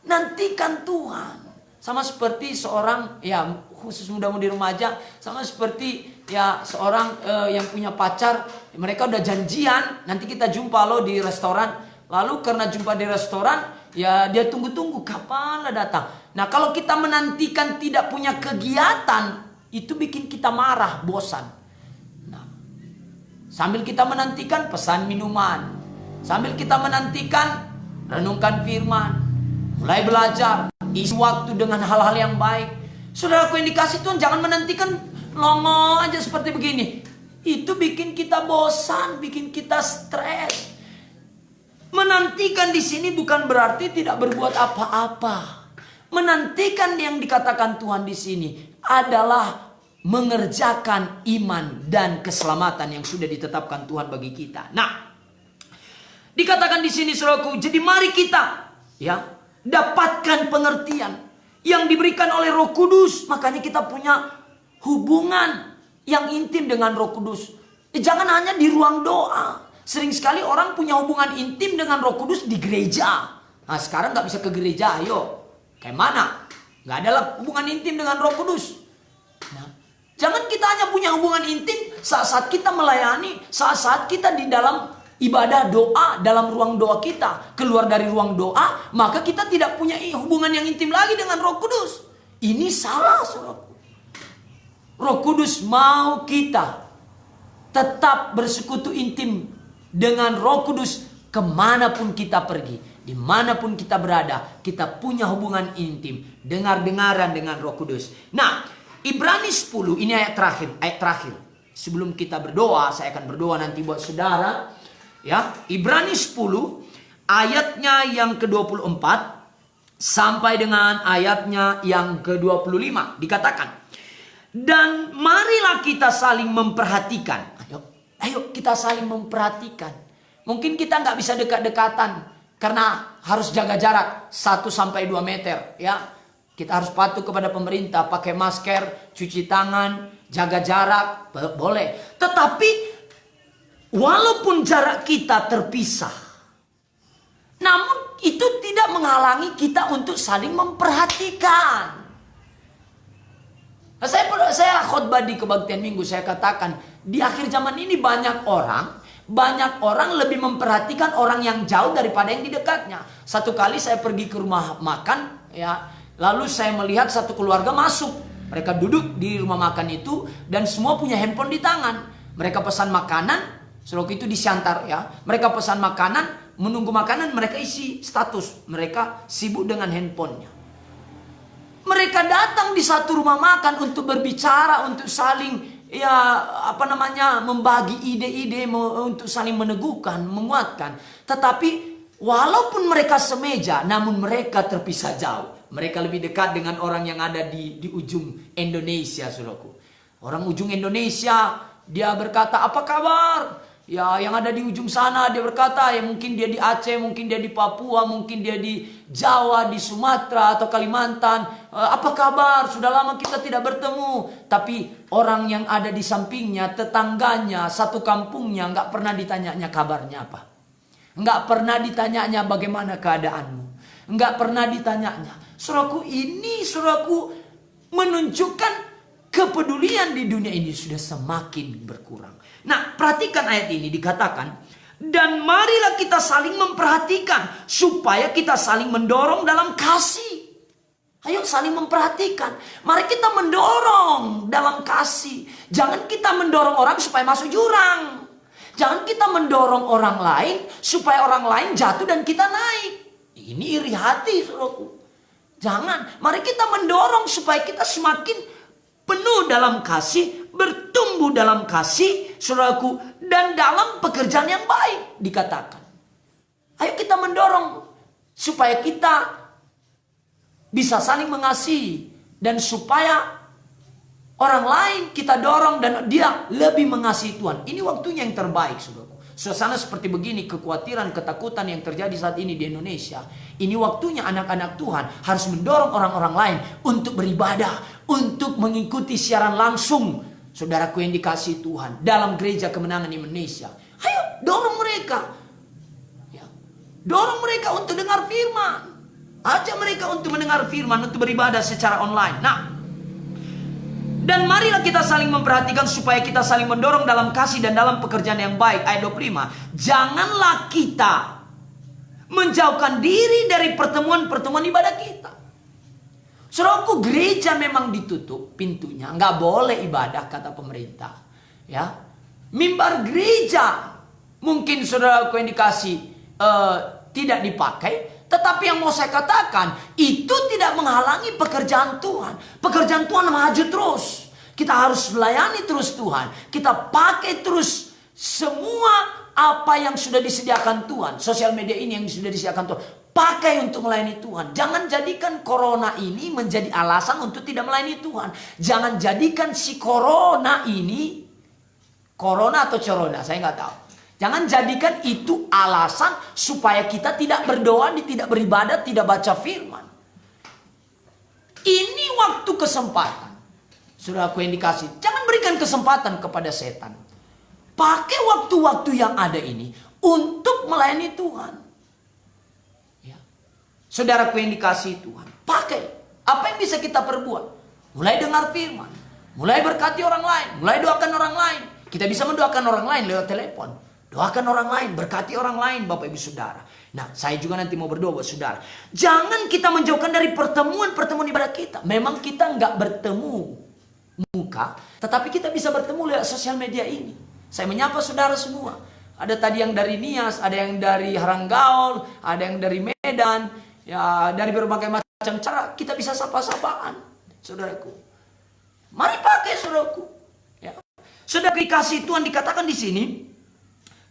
Speaker 1: Nantikan Tuhan. Sama seperti seorang, ya khusus muda-mudi remaja, sama seperti ya seorang yang punya pacar, mereka udah janjian, nanti kita jumpa lo di restoran. Lalu karena jumpa di restoran, ya dia tunggu-tunggu kapan lah datang. Nah, kalau kita menantikan tidak punya kegiatan, itu bikin kita marah, bosan. Nah, sambil kita menantikan pesan minuman, sambil kita menantikan renungkan firman, mulai belajar, isi waktu dengan hal-hal yang baik. Saudaraku yang dikasih Tuhan, jangan menantikan longo aja seperti begini. Itu bikin kita bosan, bikin kita stres. Menantikan di sini bukan berarti tidak berbuat apa-apa. Menantikan yang dikatakan Tuhan di sini adalah mengerjakan iman dan keselamatan yang sudah ditetapkan Tuhan bagi kita. Nah, dikatakan di sini saudaraku, jadi mari kita ya dapatkan pengertian yang diberikan oleh Roh Kudus. Makanya kita punya hubungan yang intim dengan Roh Kudus. Jangan hanya di ruang doa. Sering sekali orang punya hubungan intim dengan Roh Kudus di gereja. Nah, sekarang gak bisa ke gereja, ayo. Kayak mana? Gak ada hubungan intim dengan Roh Kudus. Nah, jangan kita hanya punya hubungan intim saat-saat kita melayani, saat-saat kita di dalam ibadah doa, dalam ruang doa kita. Keluar dari ruang doa, maka kita tidak punya hubungan yang intim lagi dengan Roh Kudus. Ini salah, saudaraku. Roh Kudus mau kita tetap bersekutu intim dengan Roh Kudus kemanapun kita pergi, dimanapun kita berada, kita punya hubungan intim, dengar-dengaran dengan Roh Kudus. Nah, Ibrani 10, ini ayat terakhir. Sebelum kita berdoa, saya akan berdoa nanti buat saudara. Ya, Ibrani 10, ayatnya yang ke-24 sampai dengan ayatnya yang ke-25 dikatakan, dan marilah kita saling memperhatikan. Ayo kita saling memperhatikan. Mungkin kita nggak bisa dekat-dekatan karena harus jaga jarak 1-2 meter. Ya, kita harus patuh kepada pemerintah, pakai masker, cuci tangan, jaga jarak, boleh. Tetapi walaupun jarak kita terpisah, namun itu tidak menghalangi kita untuk saling memperhatikan. Saya khotbah di kebaktian minggu, saya katakan di akhir zaman ini banyak orang lebih memperhatikan orang yang jauh daripada yang di dekatnya. Satu kali saya pergi ke rumah makan, ya, lalu saya melihat satu keluarga masuk. Mereka duduk di rumah makan itu dan semua punya handphone di tangan. Mereka pesan makanan, setelah itu disiantar, ya. Mereka pesan makanan, menunggu makanan, mereka isi status. Mereka sibuk dengan handphonenya. Mereka datang di satu rumah makan untuk berbicara, untuk saling membagi ide-ide, untuk saling meneguhkan, menguatkan. Tetapi walaupun mereka semeja, namun mereka terpisah jauh. Mereka lebih dekat dengan orang yang ada di ujung Indonesia, saudaraku. Orang ujung Indonesia, dia berkata, apa kabar? Ya, yang ada di ujung sana dia berkata, ya mungkin dia di Aceh, mungkin dia di Papua, mungkin dia di Jawa, di Sumatera atau Kalimantan. Apa kabar? Sudah lama kita tidak bertemu. Tapi orang yang ada di sampingnya, tetangganya, satu kampungnya, nggak pernah ditanyanya kabarnya apa. Nggak pernah ditanyanya bagaimana keadaanmu. Nggak pernah ditanyanya. Saudaraku, ini saudaraku menunjukkan kepedulian di dunia ini sudah semakin berkurang. Nah, perhatikan ayat ini dikatakan, dan marilah kita saling memperhatikan supaya kita saling mendorong dalam kasih. Ayo saling memperhatikan. Mari kita mendorong dalam kasih. Jangan kita mendorong orang supaya masuk jurang. Jangan kita mendorong orang lain supaya orang lain jatuh dan kita naik. Ini iri hati, saudaraku. Jangan. Mari kita mendorong supaya kita semakin penuh dalam kasih, bertumbuh dalam kasih, saudaraku, dan dalam pekerjaan yang baik dikatakan. Ayo kita mendorong supaya kita bisa saling mengasihi dan supaya orang lain kita dorong dan dia lebih mengasihi Tuhan. Ini waktunya yang terbaik, saudaraku. suasana seperti begini, kekhawatiran, ketakutan yang terjadi saat ini di Indonesia, ini waktunya anak-anak Tuhan harus mendorong orang-orang lain untuk beribadah, untuk mengikuti siaran langsung. Saudaraku yang dikasihi Tuhan, dalam Gereja Kemenangan Indonesia, ayo dorong mereka, ya, dorong mereka untuk dengar firman. Ajak mereka untuk mendengar firman, untuk beribadah secara online. Nah, dan marilah kita saling memperhatikan supaya kita saling mendorong dalam kasih dan dalam pekerjaan yang baik. Ayat 25. Janganlah kita menjauhkan diri dari pertemuan-pertemuan ibadah kita. Saudaraku, gereja memang ditutup pintunya, nggak boleh ibadah kata pemerintah. Ya, mimbar gereja mungkin saudaraku yang dikasih tidak dipakai. Tetapi yang mau saya katakan, itu tidak menghalangi pekerjaan Tuhan. Pekerjaan Tuhan maju terus. Kita harus melayani terus Tuhan. Kita pakai terus semua apa yang sudah disediakan Tuhan. Sosial media ini yang sudah disediakan Tuhan. Pakai untuk melayani Tuhan. Jangan jadikan corona ini menjadi alasan untuk tidak melayani Tuhan. Jangan jadikan si corona ini, corona atau corona, saya nggak tahu. Jangan jadikan itu alasan supaya kita tidak berdoa, tidak beribadah, tidak baca firman. Ini waktu kesempatan. Saudaraku yang dikasih, jangan berikan kesempatan kepada setan. Pakai waktu-waktu yang ada ini untuk melayani Tuhan. Ya. Saudaraku yang dikasih Tuhan, pakai. Apa yang bisa kita perbuat? Mulai dengar firman, mulai berkati orang lain, mulai doakan orang lain. Kita bisa mendoakan orang lain lewat telepon. Doakan orang lain, berkati orang lain, Bapak Ibu Saudara. Nah, saya juga nanti mau berdoa buat saudara. Jangan kita menjauhkan dari pertemuan-pertemuan ibadah kita. Memang kita nggak bertemu muka, tetapi kita bisa bertemu lewat sosial media ini. Saya menyapa saudara semua. Ada tadi yang dari Nias, ada yang dari Haranggaol, ada yang dari Medan, ya dari berbagai macam cara kita bisa sapa-sapaan, saudaraku. Mari pakai, saudaraku. Ya. Sudah dikasih Tuhan dikatakan di sini.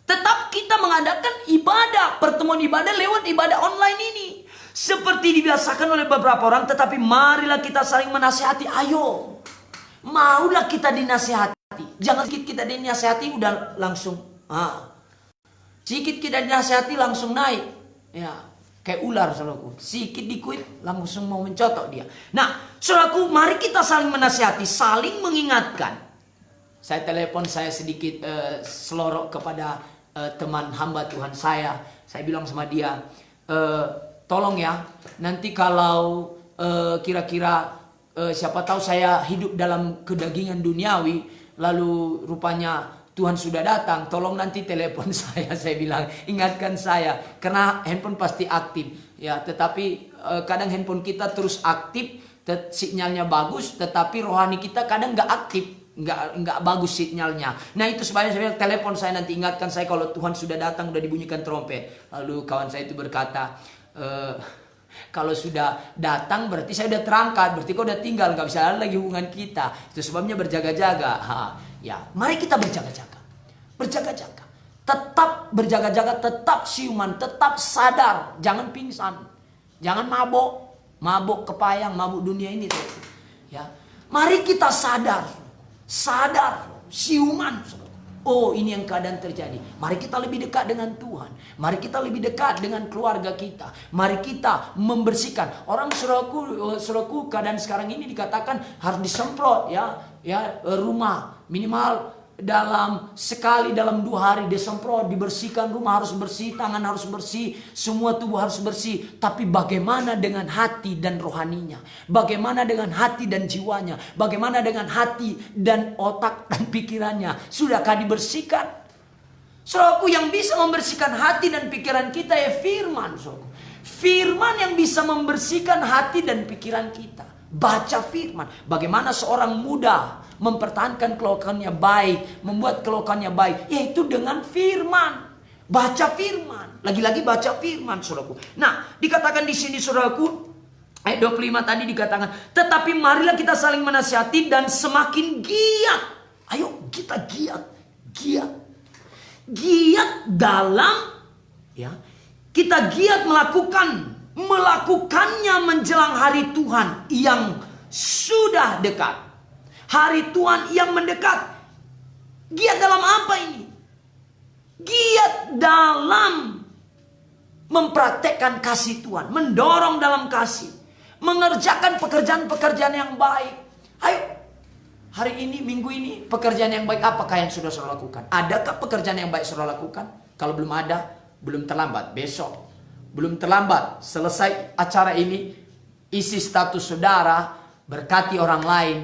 Speaker 1: Tetap kita mengadakan ibadah, pertemuan ibadah lewat ibadah online ini. Seperti dibiasakan oleh beberapa orang, tetapi marilah kita saling menasihati. Ayo, maulah kita dinasihati. Jangan sedikit kita dinasihati udah langsung. Sedikit kita dinasihati langsung naik. Ya, kayak ular saudaraku. Sedikit dikuit langsung mau mencotok dia. Nah, saudaraku, mari kita saling menasihati, saling mengingatkan. Saya telepon, saya sedikit selorok kepada teman hamba Tuhan saya. Saya bilang sama dia, tolong ya, nanti kalau kira-kira siapa tahu saya hidup dalam kedagingan duniawi, lalu rupanya Tuhan sudah datang, tolong nanti telepon saya. Saya bilang, ingatkan saya, karena handphone pasti aktif. Ya, tetapi kadang handphone kita terus aktif, sinyalnya bagus, tetapi rohani kita kadang nggak aktif. Nggak bagus sinyalnya. Nah itu sebabnya saya telepon saya, nanti ingatkan saya kalau Tuhan sudah datang, sudah dibunyikan trompet. Lalu kawan saya itu berkata, kalau sudah datang berarti saya udah terangkat, berarti kau udah tinggal, nggak bisa ada lagi hubungan kita. Itu sebabnya berjaga-jaga. Ya, mari kita berjaga-jaga, berjaga-jaga, tetap berjaga-jaga, tetap siuman, tetap sadar, jangan pingsan, jangan mabuk kepayang, mabuk dunia ini. Ya, mari kita sadar, siuman. Oh, ini yang keadaan terjadi. Mari kita lebih dekat dengan Tuhan. Mari kita lebih dekat dengan keluarga kita. Mari kita membersihkan. Orang saudaraku, keadaan sekarang ini dikatakan harus disemprot ya rumah minimal dalam 2 hari disemprot, dibersihkan, rumah harus bersih, tangan harus bersih, semua tubuh harus bersih. Tapi bagaimana dengan hati dan rohaninya? Bagaimana dengan hati dan jiwanya? Bagaimana dengan hati dan otak dan pikirannya? Sudahkah dibersihkan? Saudaraku, yang bisa membersihkan hati dan pikiran kita ya firman, saudaraku. Firman yang bisa membersihkan hati dan pikiran kita. Baca firman. Bagaimana seorang muda mempertahankan kelokaannya baik, membuat kelokaannya baik, yaitu dengan firman. Baca firman, lagi-lagi baca firman, saudaraku. Nah, dikatakan di sini, saudaraku, ayat 25 tadi dikatakan, tetapi marilah kita saling menasihati dan semakin giat. Ayo kita giat dalam, ya, kita giat melakukannya menjelang hari Tuhan yang sudah dekat. Hari Tuhan yang mendekat. Giat dalam apa ini? giat dalam mempraktekkan kasih Tuhan, mendorong dalam kasih, mengerjakan pekerjaan-pekerjaan yang baik. Ayo, hari ini, minggu ini, pekerjaan yang baik apakah yang sudah saudara lakukan? Adakah pekerjaan yang baik saudara lakukan? Kalau belum ada, belum terlambat. Besok, belum terlambat. Selesai acara ini, isi status saudara, berkati orang lain.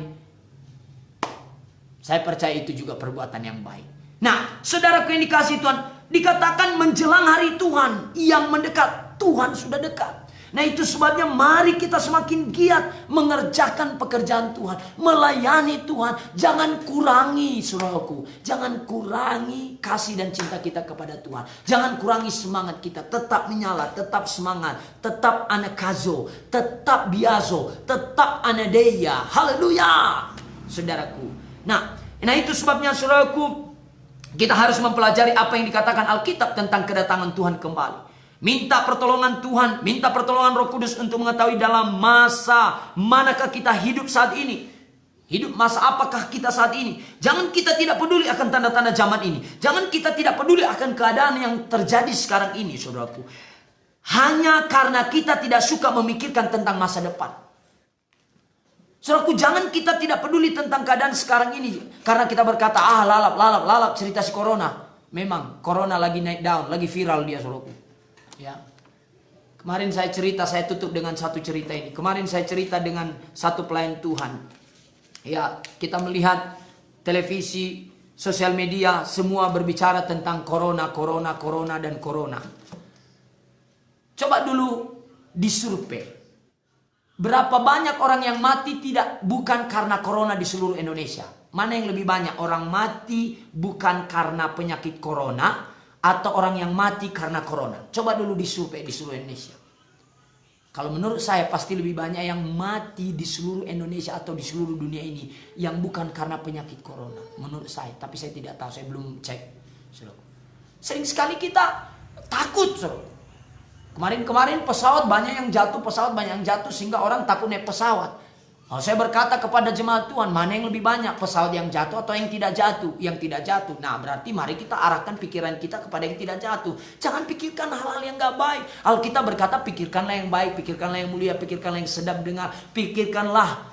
Speaker 1: Saya percaya itu juga perbuatan yang baik. Nah, saudaraku yang dikasihi Tuhan, dikatakan menjelang hari Tuhan yang mendekat. Tuhan sudah dekat. Nah, itu sebabnya mari kita semakin giat mengerjakan pekerjaan Tuhan, melayani Tuhan. Jangan kurangi, saudaraku, jangan kurangi kasih dan cinta kita kepada Tuhan. Jangan kurangi semangat kita. Tetap menyala, tetap semangat, tetap anakazo, tetap biazo, tetap anadeia. Haleluya, saudaraku. Nah, itu sebabnya, saudaraku, kita harus mempelajari apa yang dikatakan Alkitab tentang kedatangan Tuhan kembali. Minta pertolongan Tuhan, minta pertolongan Roh Kudus untuk mengetahui dalam masa manakah kita hidup saat ini. Hidup masa apakah kita saat ini? Jangan kita tidak peduli akan tanda-tanda zaman ini. Jangan kita tidak peduli akan keadaan yang terjadi sekarang ini, saudaraku. Hanya karena kita tidak suka memikirkan tentang masa depan. Saudaraku, jangan kita tidak peduli tentang keadaan sekarang ini. Karena kita berkata, lalap cerita si corona. Memang, corona lagi naik down, lagi viral dia, saudaraku. Ya. Kemarin saya cerita, saya tutup dengan satu cerita ini. Kemarin saya cerita dengan satu pelayan Tuhan. Ya, kita melihat televisi, sosial media, semua berbicara tentang corona, dan corona. Coba dulu disurvei. Berapa banyak orang yang mati bukan karena corona di seluruh Indonesia? Mana yang lebih banyak orang mati bukan karena penyakit corona atau orang yang mati karena corona? Coba dulu disurvei di seluruh Indonesia. Kalau menurut saya pasti lebih banyak yang mati di seluruh Indonesia atau di seluruh dunia ini yang bukan karena penyakit corona. Menurut saya, tapi saya tidak tahu, saya belum cek. Sering sekali kita takut, saudara. Kemarin pesawat banyak yang jatuh sehingga orang takut naik pesawat. Kalau saya berkata kepada jemaat Tuhan, mana yang lebih banyak, pesawat yang jatuh atau yang tidak jatuh? Yang tidak jatuh. Nah, berarti mari kita arahkan pikiran kita kepada yang tidak jatuh. Jangan pikirkan hal-hal yang gak baik. Alkitab berkata, pikirkanlah yang baik, pikirkanlah yang mulia, pikirkanlah yang sedap dengar, pikirkanlah.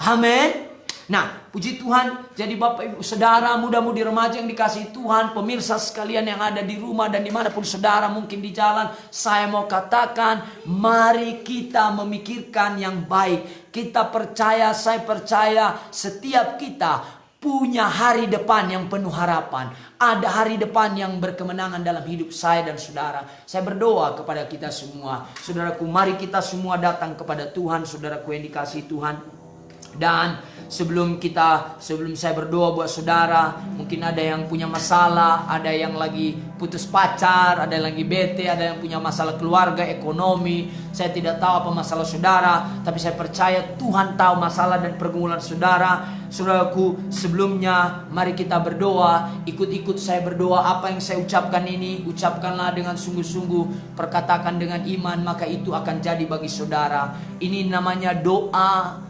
Speaker 1: Amin. Nah, puji Tuhan. Jadi Bapak Ibu Saudara, muda-mudi remaja yang dikasihi Tuhan, pemirsa sekalian yang ada di rumah dan dimanapun saudara mungkin di jalan, saya mau katakan, mari kita memikirkan yang baik. Kita percaya, saya percaya, setiap kita punya hari depan yang penuh harapan. Ada hari depan yang berkemenangan dalam hidup saya dan saudara. Saya berdoa kepada kita semua. Saudaraku, mari kita semua datang kepada Tuhan, saudaraku yang dikasihi Tuhan. Dan sebelum saya berdoa buat saudara, mungkin ada yang punya masalah, ada yang lagi putus pacar, ada yang lagi bete, ada yang punya masalah keluarga, ekonomi. Saya tidak tahu apa masalah saudara, tapi saya percaya Tuhan tahu masalah dan pergumulan saudara. Saudaraku, sebelumnya mari kita berdoa. Ikut-ikut saya berdoa. Apa yang saya ucapkan ini, ucapkanlah dengan sungguh-sungguh, perkatakan dengan iman, maka itu akan jadi bagi saudara. Ini namanya doa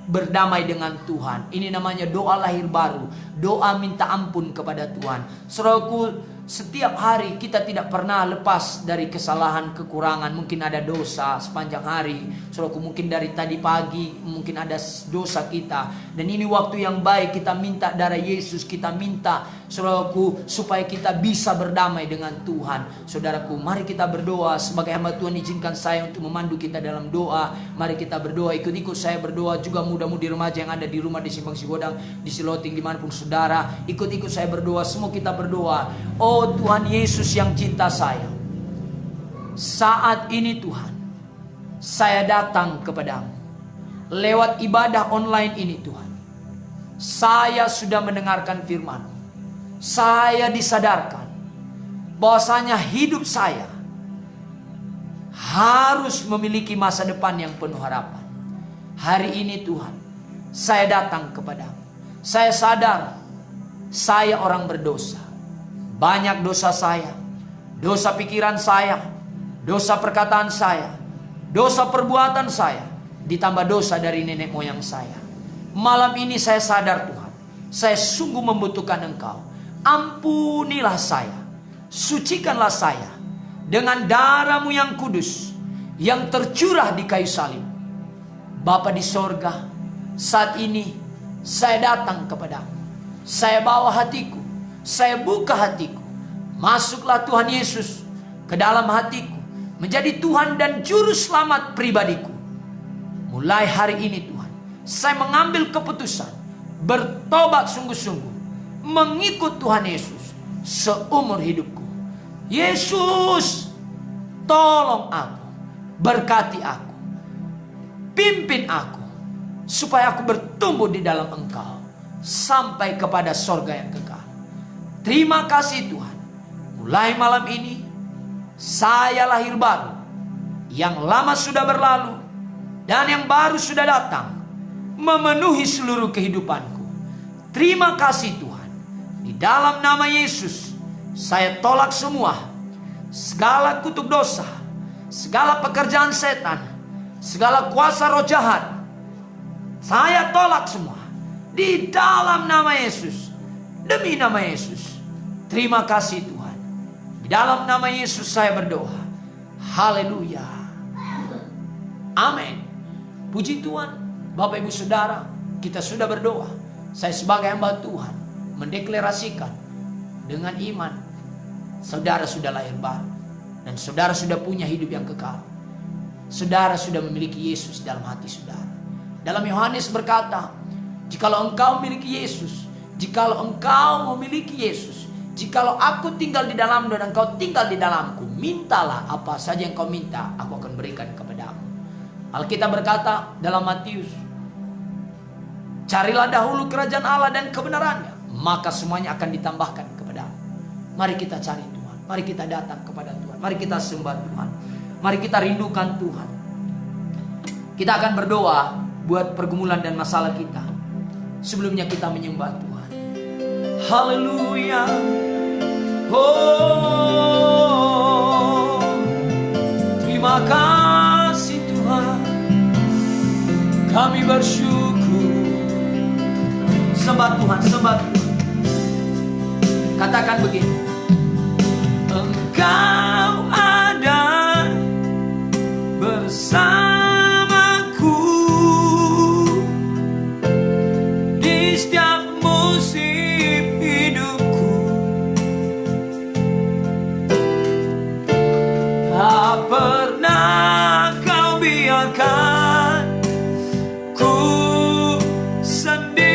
Speaker 1: berdamai dengan Tuhan. Ini namanya doa lahir baru. Doa minta ampun kepada Tuhan. Saudaraku, setiap hari kita tidak pernah lepas dari kesalahan, kekurangan. Mungkin ada dosa sepanjang hari. Saudaraku, mungkin dari tadi pagi mungkin ada dosa kita. Dan ini waktu yang baik kita minta darah Yesus. Kita minta, saudaraku, supaya kita bisa berdamai dengan Tuhan. Saudaraku, mari kita berdoa. Sebagai hamba Tuhan, izinkan saya untuk memandu kita dalam doa. Mari kita berdoa. Ikut-ikut saya berdoa juga, muda-mudi remaja yang ada di rumah, di Simpang Sigodang, di Siloting, dimanapun saudara. Ikut-ikut saya berdoa. Semua kita berdoa. Oh Tuhan Yesus yang cinta saya, saat ini Tuhan, saya datang kepadamu lewat ibadah online ini Tuhan. Saya sudah mendengarkan firman-Mu. Saya disadarkan bahwasanya hidup saya harus memiliki masa depan yang penuh harapan. Hari ini Tuhan, saya datang kepadamu. Saya sadar saya orang berdosa. Banyak dosa saya, dosa pikiran saya, dosa perkataan saya, dosa perbuatan saya, ditambah dosa dari nenek moyang saya. Malam ini saya sadar Tuhan, saya sungguh membutuhkan Engkau. ampunilah saya, sucikanlah saya dengan darah-Mu yang kudus yang tercurah di kayu salib. Bapa di sorga, saat ini saya datang kepadamu. Saya bawa hatiku, saya buka hatiku. Masuklah Tuhan Yesus ke dalam hatiku, menjadi Tuhan dan Juru Selamat pribadiku. Mulai hari ini Tuhan, saya mengambil keputusan bertobat sungguh-sungguh, mengikut Tuhan Yesus seumur hidupku. Yesus, tolong aku, berkati aku, pimpin aku, supaya aku bertumbuh di dalam Engkau sampai kepada sorga yang kekal. Terima kasih Tuhan. Mulai malam ini saya lahir baru. Yang lama sudah berlalu dan yang baru sudah datang, memenuhi seluruh kehidupanku. Terima kasih Tuhan. Di dalam nama Yesus, saya tolak semua segala kutuk dosa, segala pekerjaan setan, segala kuasa roh jahat. Saya tolak semua di dalam nama Yesus. Demi nama Yesus. Terima kasih Tuhan. Di dalam nama Yesus saya berdoa. Haleluya. Amin. Puji Tuhan. Bapak Ibu Saudara, kita sudah berdoa. Saya sebagai hamba Tuhan mendeklarasikan dengan iman, saudara sudah lahir baru dan saudara sudah punya hidup yang kekal. Saudara sudah memiliki Yesus dalam hati saudara. Dalam Yohanes berkata, jikalau engkau memiliki Yesus, jikalau engkau memiliki Yesus, jikalau aku tinggal di dalammu dan engkau tinggal di dalamku, mintalah apa saja yang kau minta, aku akan berikan kepadamu. Alkitab berkata dalam Matius, carilah dahulu kerajaan Allah dan kebenarannya, maka semuanya akan ditambahkan kepadamu. Mari kita cari Tuhan, mari kita datang kepada Tuhan, mari kita sembah Tuhan, mari kita rindukan Tuhan. Kita akan berdoa buat pergumulan dan masalah kita. Sebelumnya kita menyembah Tuhan. Haleluya. Oh, terima kasih Tuhan. Kami bersyukur. Sembah Tuhan, sembah Tuhan. Katakan begini. Engkau ada bersamaku di setiap musim hidupku. Tak pernah kau biarkan ku sendiri.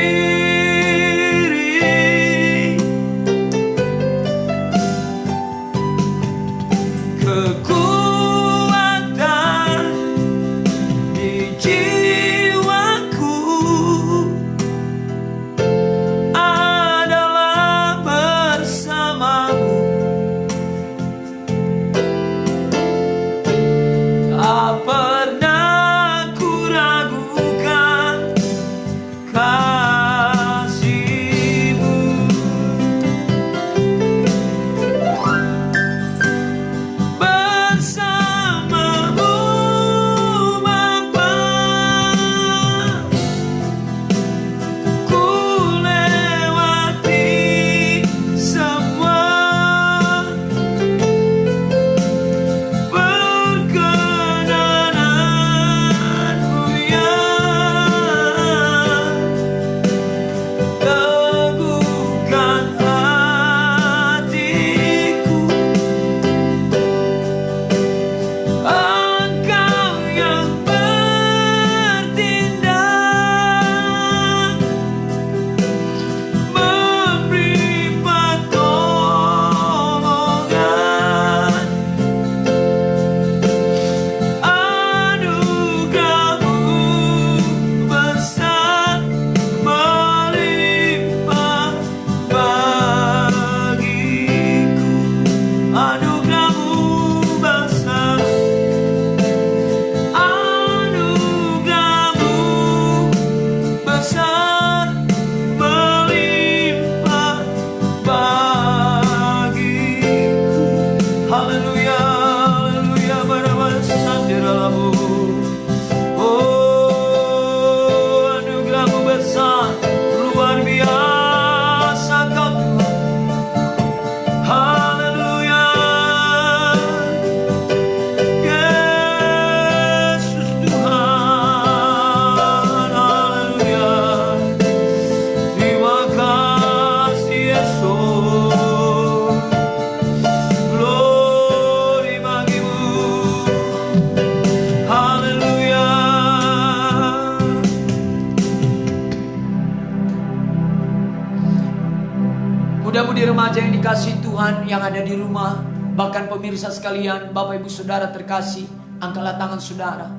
Speaker 1: Mudah-mudi remaja yang dikasihi Tuhan yang ada di rumah, bahkan pemirsa sekalian, Bapak Ibu Saudara terkasih, angkatlah tangan saudara.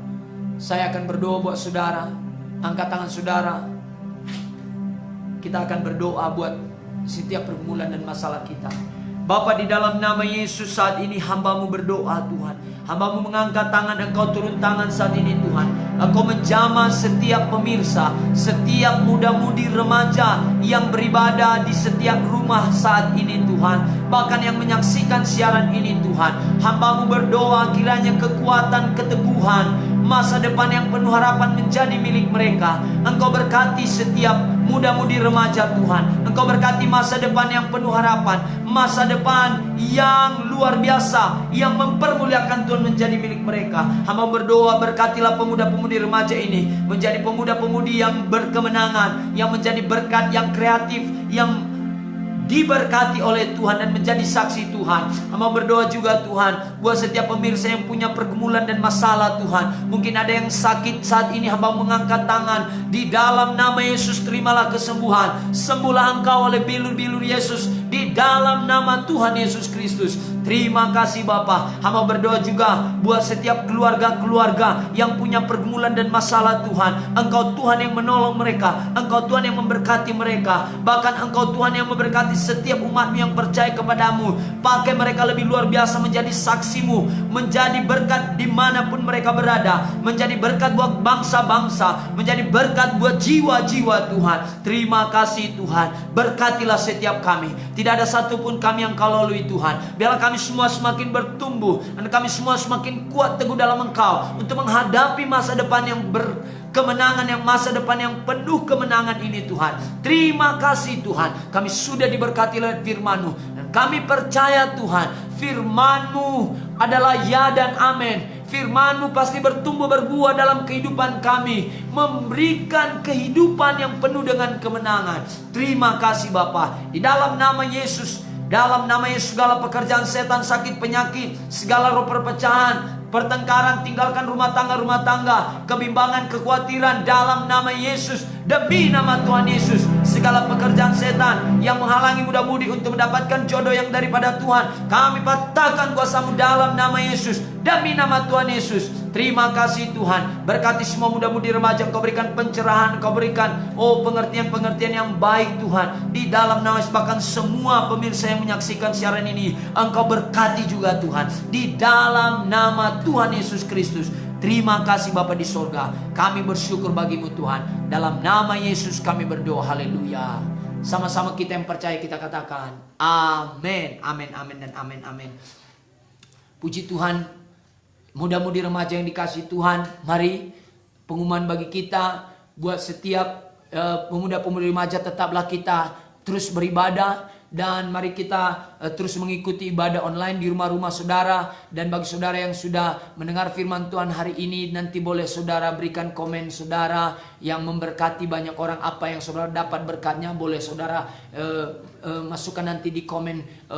Speaker 1: Saya akan berdoa buat saudara. Angkat tangan saudara. Kita akan berdoa buat setiap pergumulan dan masalah kita. Bapa, di dalam nama Yesus saat ini hamba-Mu berdoa Tuhan. Hamba-Mu mengangkat tangan, Engkau turun tangan saat ini Tuhan. Engkau menjamah setiap pemirsa, setiap muda-mudi remaja yang beribadah di setiap rumah saat ini Tuhan. Bahkan yang menyaksikan siaran ini Tuhan. Hamba-Mu berdoa kiranya kekuatan, keteguhan, masa depan yang penuh harapan menjadi milik mereka. Engkau berkati setiap muda-mudi remaja Tuhan. Engkau berkati masa depan yang penuh harapan, masa depan yang luar biasa, yang mempermuliakan Tuhan menjadi milik mereka. Hamba berdoa berkatilah pemuda-pemudi remaja ini menjadi pemuda-pemudi yang berkemenangan, yang menjadi berkat, yang kreatif, yang diberkati oleh Tuhan dan menjadi saksi Tuhan. Hamba berdoa juga Tuhan buat setiap pemirsa yang punya pergumulan dan masalah Tuhan. Mungkin ada yang sakit saat ini, hamba mengangkat tangan. Di dalam nama Yesus terimalah kesembuhan. Sembuhlah engkau oleh bilur-bilur Yesus di dalam nama Tuhan Yesus Kristus. Terima kasih Bapa. Hamba berdoa juga buat setiap keluarga-keluarga yang punya pergumulan dan masalah Tuhan. Engkau Tuhan yang menolong mereka. Engkau Tuhan yang memberkati mereka. Bahkan Engkau Tuhan yang memberkati setiap umat-Mu yang percaya kepadamu. Pakai mereka lebih luar biasa menjadi saksi-Mu, menjadi berkat dimanapun mereka berada, menjadi berkat buat bangsa-bangsa, menjadi berkat buat jiwa-jiwa Tuhan. Terima kasih Tuhan. Berkatilah setiap kami. Tidak ada satupun kami yang Kau lalui Tuhan. Biarlah kami semua semakin bertumbuh dan kami semua semakin kuat teguh dalam Engkau untuk menghadapi masa depan yang berkemenangan, yang masa depan yang penuh kemenangan ini Tuhan. Terima kasih Tuhan. Kami sudah diberkati oleh firman-Mu dan kami percaya Tuhan, firman-Mu adalah ya dan amin. Firman-Mu pasti bertumbuh berbuah dalam kehidupan kami, memberikan kehidupan yang penuh dengan kemenangan. Terima kasih Bapa. Di dalam nama Yesus, dalam nama Yesus, segala pekerjaan setan, sakit, penyakit, segala roh perpecahan, pertengkaran, tinggalkan rumah tangga, kebimbangan, kekhawatiran dalam nama Yesus. Demi nama Tuhan Yesus, segala pekerjaan setan yang menghalangi muda-mudi untuk mendapatkan jodoh yang daripada Tuhan, kami patahkan kuasa-Mu dalam nama Yesus. Demi nama Tuhan Yesus. Terima kasih Tuhan. Berkati semua muda-mudi remaja. Engkau berikan pencerahan, Engkau berikan pengertian-pengertian yang baik Tuhan. Di dalam nama Yesus, bahkan semua pemirsa yang menyaksikan siaran ini, Engkau berkati juga Tuhan. Di dalam nama Tuhan Yesus Kristus. Terima kasih Bapa di sorga. Kami bersyukur bagi-Mu Tuhan. Dalam nama Yesus kami berdoa. Haleluya. Sama-sama kita yang percaya kita katakan amin, amin, amin, dan amin, amin. Puji Tuhan. Mudah-mudi remaja yang dikasihi Tuhan, mari pengumuman bagi kita buat setiap pemuda-pemudi remaja, tetaplah kita terus beribadah. Dan mari kita terus mengikuti ibadah online di rumah-rumah saudara. Dan bagi saudara yang sudah mendengar firman Tuhan hari ini, nanti boleh saudara berikan komen saudara yang memberkati banyak orang. Apa yang saudara dapat berkatnya, boleh saudara masukkan nanti di komen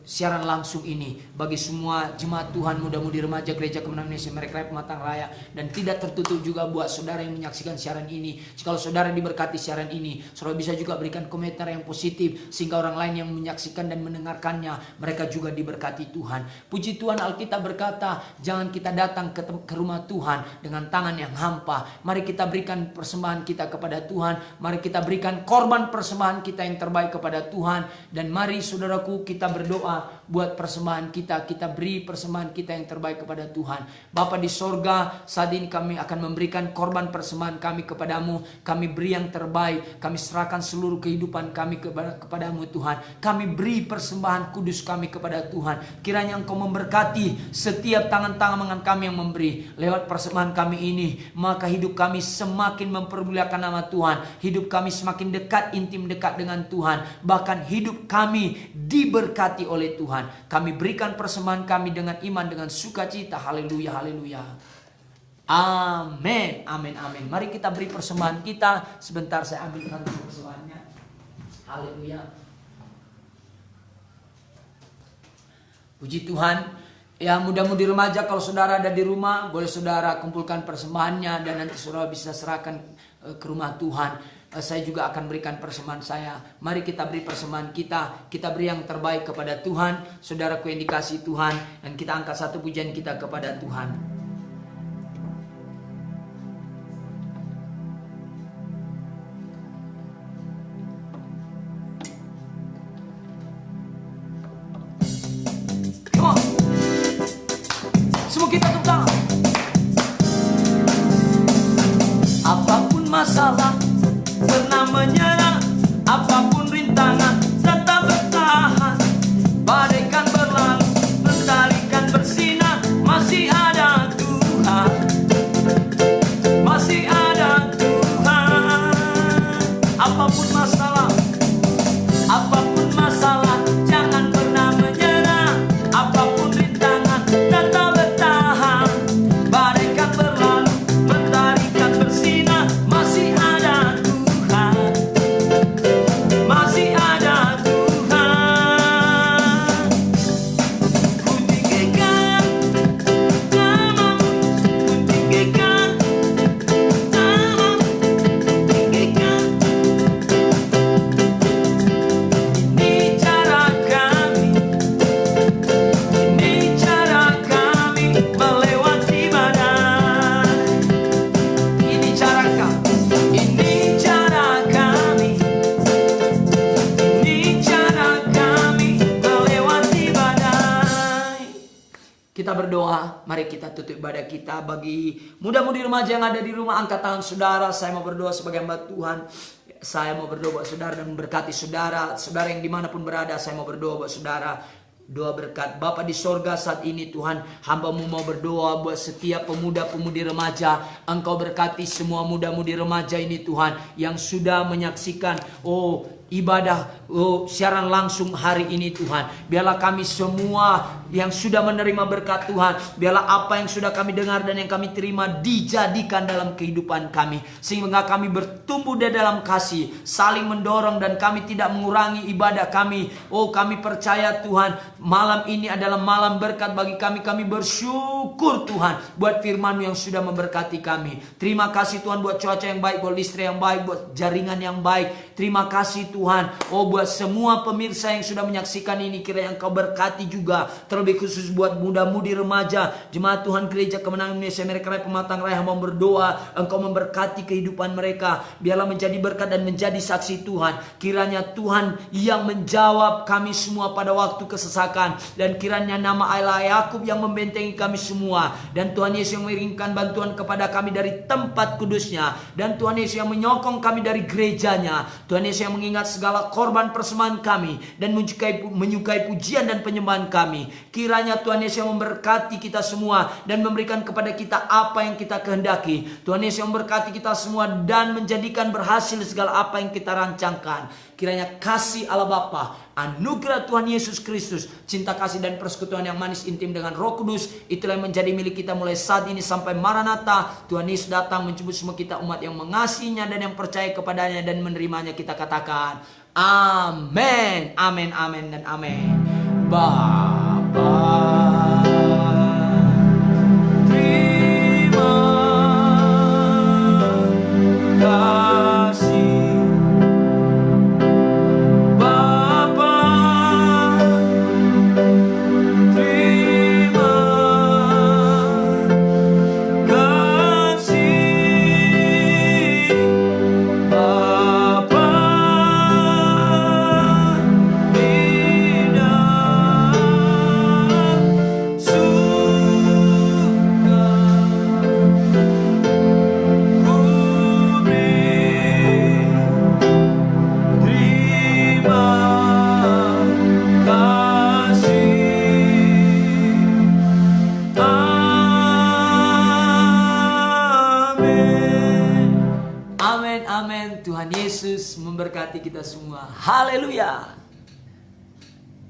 Speaker 1: siaran langsung ini. Bagi semua jemaat Tuhan, muda-mudi remaja Gereja Kemenangan Indonesia Merekrep Pematang Raya. Dan tidak tertutup juga buat saudara yang menyaksikan siaran ini. Jika saudara diberkati siaran ini, saudara bisa juga berikan komentar yang positif, sehingga orang lain yang menyaksikan dan mendengarkannya, mereka juga diberkati Tuhan. Puji Tuhan, Alkitab berkata, jangan kita datang ke rumah Tuhan dengan tangan yang hampa. Mari kita berikan persembahan kita kepada Tuhan. Mari kita berikan korban persembahan kita yang terbaik kepada Tuhan. Dan mari saudaraku, kita berdoa buat persembahan kita. Kita beri persembahan kita yang terbaik kepada Tuhan. Bapa di sorga, saat ini kami akan memberikan korban persembahan kami kepadamu. Kami beri yang terbaik. Kami serahkan seluruh kehidupan kami kepadamu Tuhan. Kami beri persembahan kudus kami kepada Tuhan. Kiranya Engkau memberkati setiap tangan-tangan kami yang memberi. Lewat persembahan kami ini, maka hidup kami semakin mempermuliakan nama Tuhan. Hidup kami semakin dekat, intim dekat dengan Tuhan. Bahkan hidup kami diberkati oleh Tuhan. Kami berikan persembahan kami dengan iman, dengan sukacita. Haleluya, haleluya. Amin, amin, amin. Mari kita beri persembahan kita. Sebentar saya ambil nanti persembahannya. Haleluya. Puji Tuhan. Ya, mudah-mudi remaja, kalau saudara ada di rumah, boleh saudara kumpulkan persembahannya dan nanti saudara bisa serahkan ke rumah Tuhan. saya juga akan berikan persembahan saya. Mari kita beri persembahan kita. Kita beri yang terbaik kepada Tuhan. Saudaraku yang dikasihi Tuhan. Dan kita angkat satu pujian kita kepada Tuhan. Come on. Semua kita tepuk tangan. Apapun masalah pernah menyerah, apapun rintangan tetap bertahan. Bagaikan berlalu, mentari kan bersinar, masih ada Tuhan, masih ada Tuhan. Apapun masalah, jangan pernah menyerah. Apapun rintangan tetap bertahan. Bagaikan berlalu, mentari kan bersinar, masih ada Tuhan, masih ada Tuhan. Ku tinggikan namamu, ku tinggikan namamu, ku tinggikan. Ini cara kami, ini cara kami melewati badai. Ini cara kami, ini cara kami, ini cara kami melewati badai. Kita berdoa, mari kita tutup ibadah kita. Bagi muda-mudi remaja yang ada di rumah, angkat tangan saudara. Saya mau berdoa sebagai hamba Tuhan. Saya mau berdoa buat saudara dan memberkati saudara. Saudara yang dimanapun berada, saya mau berdoa buat saudara. Doa berkat. Bapa di sorga, saat ini Tuhan, hamba-Mu mau berdoa buat setiap pemuda-pemudi remaja. Engkau berkati semua muda-mudi remaja ini Tuhan, yang sudah menyaksikan ibadah siaran langsung hari ini Tuhan. Biarlah kami semua yang sudah menerima berkat Tuhan, biarlah apa yang sudah kami dengar dan yang kami terima dijadikan dalam kehidupan kami, sehingga kami bertumbuh di dalam kasih, saling mendorong, dan kami tidak mengurangi ibadah kami. Kami percaya Tuhan, malam ini adalah malam berkat bagi kami. Kami bersyukur Tuhan buat firman-Mu yang sudah memberkati kami. Terima kasih Tuhan buat cuaca yang baik, buat listrik yang baik, buat jaringan yang baik. Terima kasih Tuhan, buat semua pemirsa yang sudah menyaksikan ini, kiranya Engkau berkati juga, terlebih khusus buat muda-mudi remaja, jemaat Tuhan Gereja Kemenangan Indonesia Amerika Raya Pematang Raya. Hamba berdoa Engkau memberkati kehidupan mereka, biarlah menjadi berkat dan menjadi saksi Tuhan. Kiranya Tuhan yang menjawab kami semua pada waktu kesesakan, dan kiranya nama Allah Yakub yang membentengi kami semua, dan Tuhan Yesus yang mengirimkan bantuan kepada kami dari tempat kudusnya, dan Tuhan Yesus yang menyokong kami dari gerejanya. Tuhan Yesus yang mengingat segala korban persembahan kami dan menyukai pujian dan penyembahan kami. Kiranya Tuhan Yesus yang memberkati kita semua dan memberikan kepada kita apa yang kita kehendaki. Tuhan Yesus yang memberkati kita semua dan menjadikan berhasil segala apa yang kita rancangkan. Kiranya kasih Allah Bapa, anugerah Tuhan Yesus Kristus, cinta kasih dan persekutuan yang manis intim dengan Roh Kudus, itulah yang menjadi milik kita mulai saat ini sampai Maranatha. Tuhan Yesus datang menjemput semua kita umat yang mengasihinya dan yang percaya kepadanya dan menerimanya. Kita katakan amin, amin, amin, dan amin. Bapa, terima kasih. Bapa, terima kasih. Bapa, Tuhan Yesus memberkati kita semua. Haleluya.